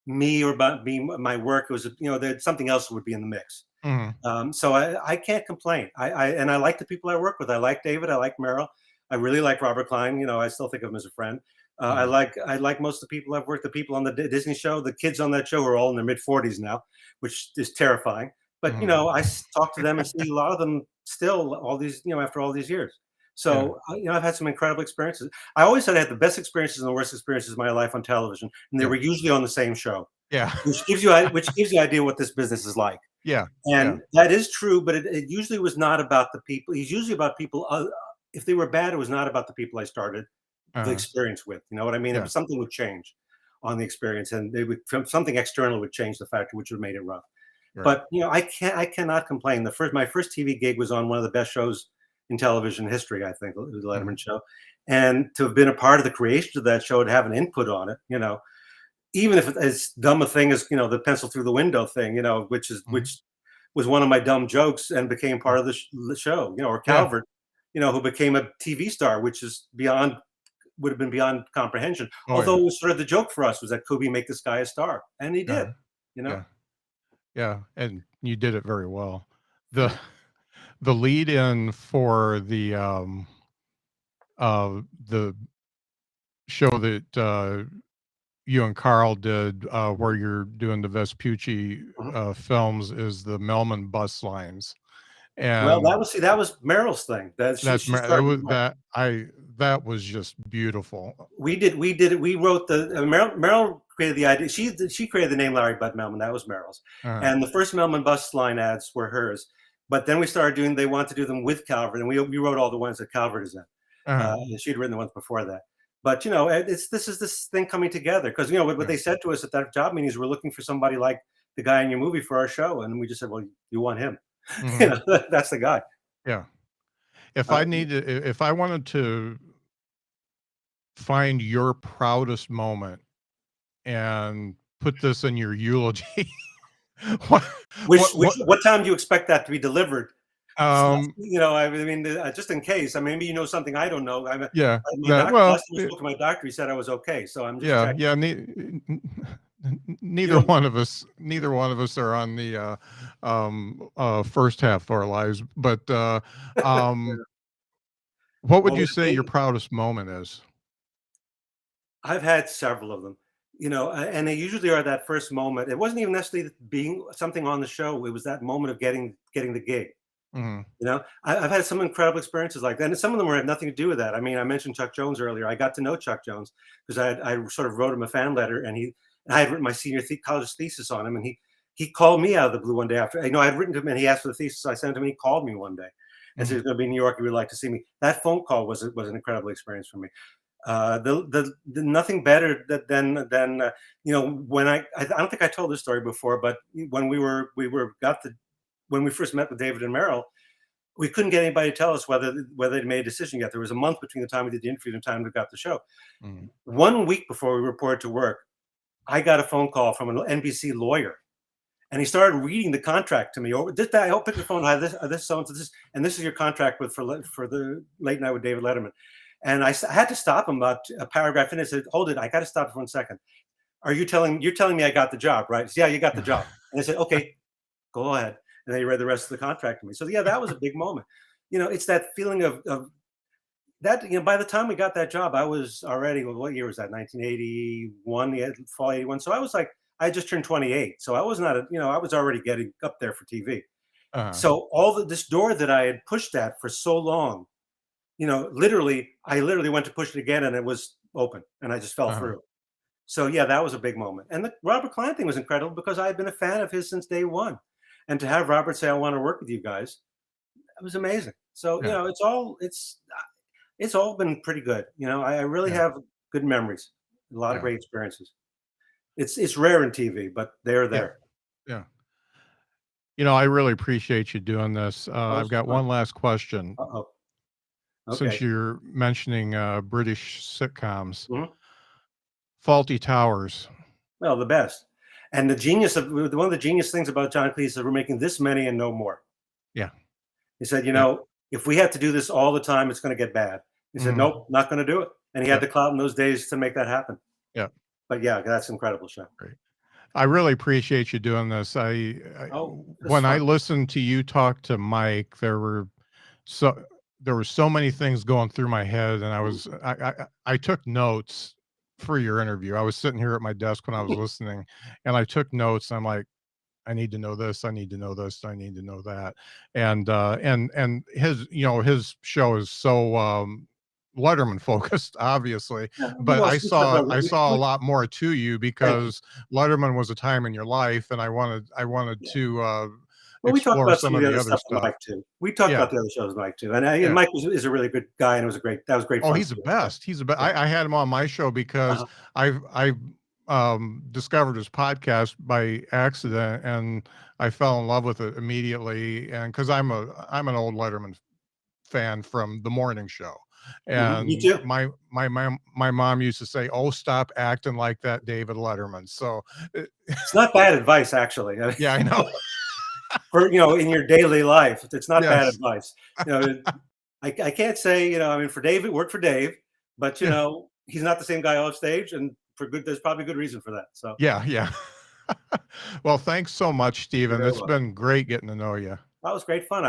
me or about me, my work. It was, there's something else would be in the mix. mhm, So I can't complain. I like the people I work with. I like David. I like Meryl. I really like Robert Klein. I still think of him as a friend. I mhm, like most of the people I've worked. The people on the Disney show, the kids on that show are all in their mid 40s now, which is terrifying. But mhm. talk to them and see a lot of them still all these after all these years. Yeah, So I've had some incredible experiences. I always said I had the best experiences and the worst experiences of my life on television, and they yeah, were usually on the same show, yeah, which gives you an idea what this business is like. yeah, yeah, And that is true, but it usually was not about the people. It's usually about people. If they were bad, it was not about the people I started the uh-huh, experience with. You know what I mean? It yeah, was something would change on the experience, and something external would change the factor, which would have made it rough. right, But I cannot complain. My first TV gig was on one of the best shows in television history. I think the mhm, Letterman show, and to have been a part of the creation of that show, to have an input on it, even if it's as dumb a thing as the pencil through the window thing, mhm, which was one of my dumb jokes and became yeah, part of the show, or yeah, Calvert, who became a TV star, which is beyond would have been beyond comprehension. oh, Although yeah, it was sort of the joke for us was that could we make this guy a star? And he did, uh-huh, you know? yeah, yeah, and you did it very well. The Yeah. the lead in for the show that, you and Carl did, where you're doing the Vespucci, Mhm. films is the Melman bus lines, Well, and that was Meryl's thing. That that's she that started. was that was just beautiful. We did it. We wrote Meryl created the idea. She created the name Larry Bud Melman. That was Meryl's. Uh, And the first Melman bus line ads were hers. But then we started doing. They wanted to do them with Calvert, and we wrote all the ones that Calvert is in. uh, She'd written the ones before that. But this thing coming together because what yeah, they said to us at that job meeting is we're looking for somebody like the guy in your movie for our show, and we just said, well, you want him? mhm, That's the guy. yeah. If Uh, I needed if I wanted to find your proudest moment and put this in your eulogy, what what what time do you expect that to be delivered? um, I mean, just in case. I mean, maybe you know something I don't know. yeah, My that doctor well, last time I spoke to my doctor, he said I was okay. So I'm just yeah, checking. yeah, You neither don't. one of us are on the, first half of our lives, but, um, what would Well, you with say your me, proudest moment is? I've had several of them. And they usually are that first moment. It wasn't even necessarily being something on the show. It was that moment of getting the gig. Mhm, I've had some incredible experiences like that, and some of them had nothing to do with that. I mean, I mentioned Chuck Jones earlier. I got to know Chuck Jones because I sort of wrote him a fan letter, and I had written my senior college thesis on him, and he called me out of the blue one day after. I had written to him, and he asked for the thesis. I sent him, and he called me one day and said mhm, he's going to be in New York. He would like to see me. That phone call was an incredible experience for me. The nothing better than when I don't think I told this story before, but when when we first met with David and Meryl, we couldn't get anybody to tell us whether they'd made a decision yet. There was a month between the time we did the interview and the time we got the show. mhm, 1 week before we reported to work, I got a phone call from an NBC lawyer, and he started reading the contract to me. Over this, that, I'll pick the phone. Hi, this, so and this is your contract for the late night with David Letterman. And I had to stop him about a paragraph in. I said, "Hold it, I got to stop for 1 second. You're telling me I got the job, right?" He said, "Yeah, you got the job." And I said, "Okay, go ahead." And then he read the rest of the contract to me. So yeah, that was a big moment. It's that feeling of that. By the time we got that job, I was already. Well, what year was that? 1981. Yeah, fall 81. So I was like, I just turned 28. So I was not. I was already getting up there for TV. uh-huh, So this door that I had pushed at for so long, I literally went to push it again, and it was open, and I just fell uh-huh, through. So yeah, that was a big moment. And the Robert Klein thing was incredible because I had been a fan of his since day one. And to have Robert say, "I want to work with you guys," it was amazing. So, yeah, it's all been pretty good. I really yeah, have good memories, a lot of yeah, great experiences. It's rare in TV, but they're yeah, there. yeah. I really appreciate you doing this. Oh, I've this is got fun. one last question. Uh-oh. Since Okay. you're mentioning, British sitcoms, Mhm. Faulty Towers. Well, the best. And the genius of one of the genius things about John Cleese is we're making this many and no more. Yeah. He said, Yep. if we had to do this all the time, it's going to get bad. He said, Mhm. nope, not going to do it. And he had Yep. the clout in those days to make that happen. Yep. But yeah, that's an incredible show. Great. I really appreciate you doing this. Oh, this is When I fun. listened to you talk to Mike, so there were so many things going through my head, and I took notes for your interview. I was sitting here at my desk when I was listening, and I took notes. I'm like, I need to know this. I need to know this. I need to know that. And his, his show is so Letterman focused, obviously. Yeah, But well, I saw a lot more to you thank you. because Letterman was a time in your life, and I wanted Yeah. to Well, we talked explore about some some of of the the other other stuff with stuff. Mike too. We talked Yeah, about the other shows with Mike too, and yeah. Mike is a really good guy, and that was great Oh, fun he's to the do. best. He's the best. Yeah. I had him on my show because Uh-huh. I've discovered his podcast by accident, and I fell in love with it immediately. And because I'm an old Letterman fan from the morning show, Me and too. my mom used to say, "Oh, stop acting like that David Letterman." So, It's not bad advice, actually. I mean, yeah, I know. for in your daily life, it's not bad Yes. advice. You know, I can't say I mean for Dave it worked for Dave, but Yeah. he's not the same guy off stage, and for good there's probably good reason for that. So Yeah. Yeah. Well, thanks so much, you're Stephen. very It's welcome. been great getting to know you. That was great fun.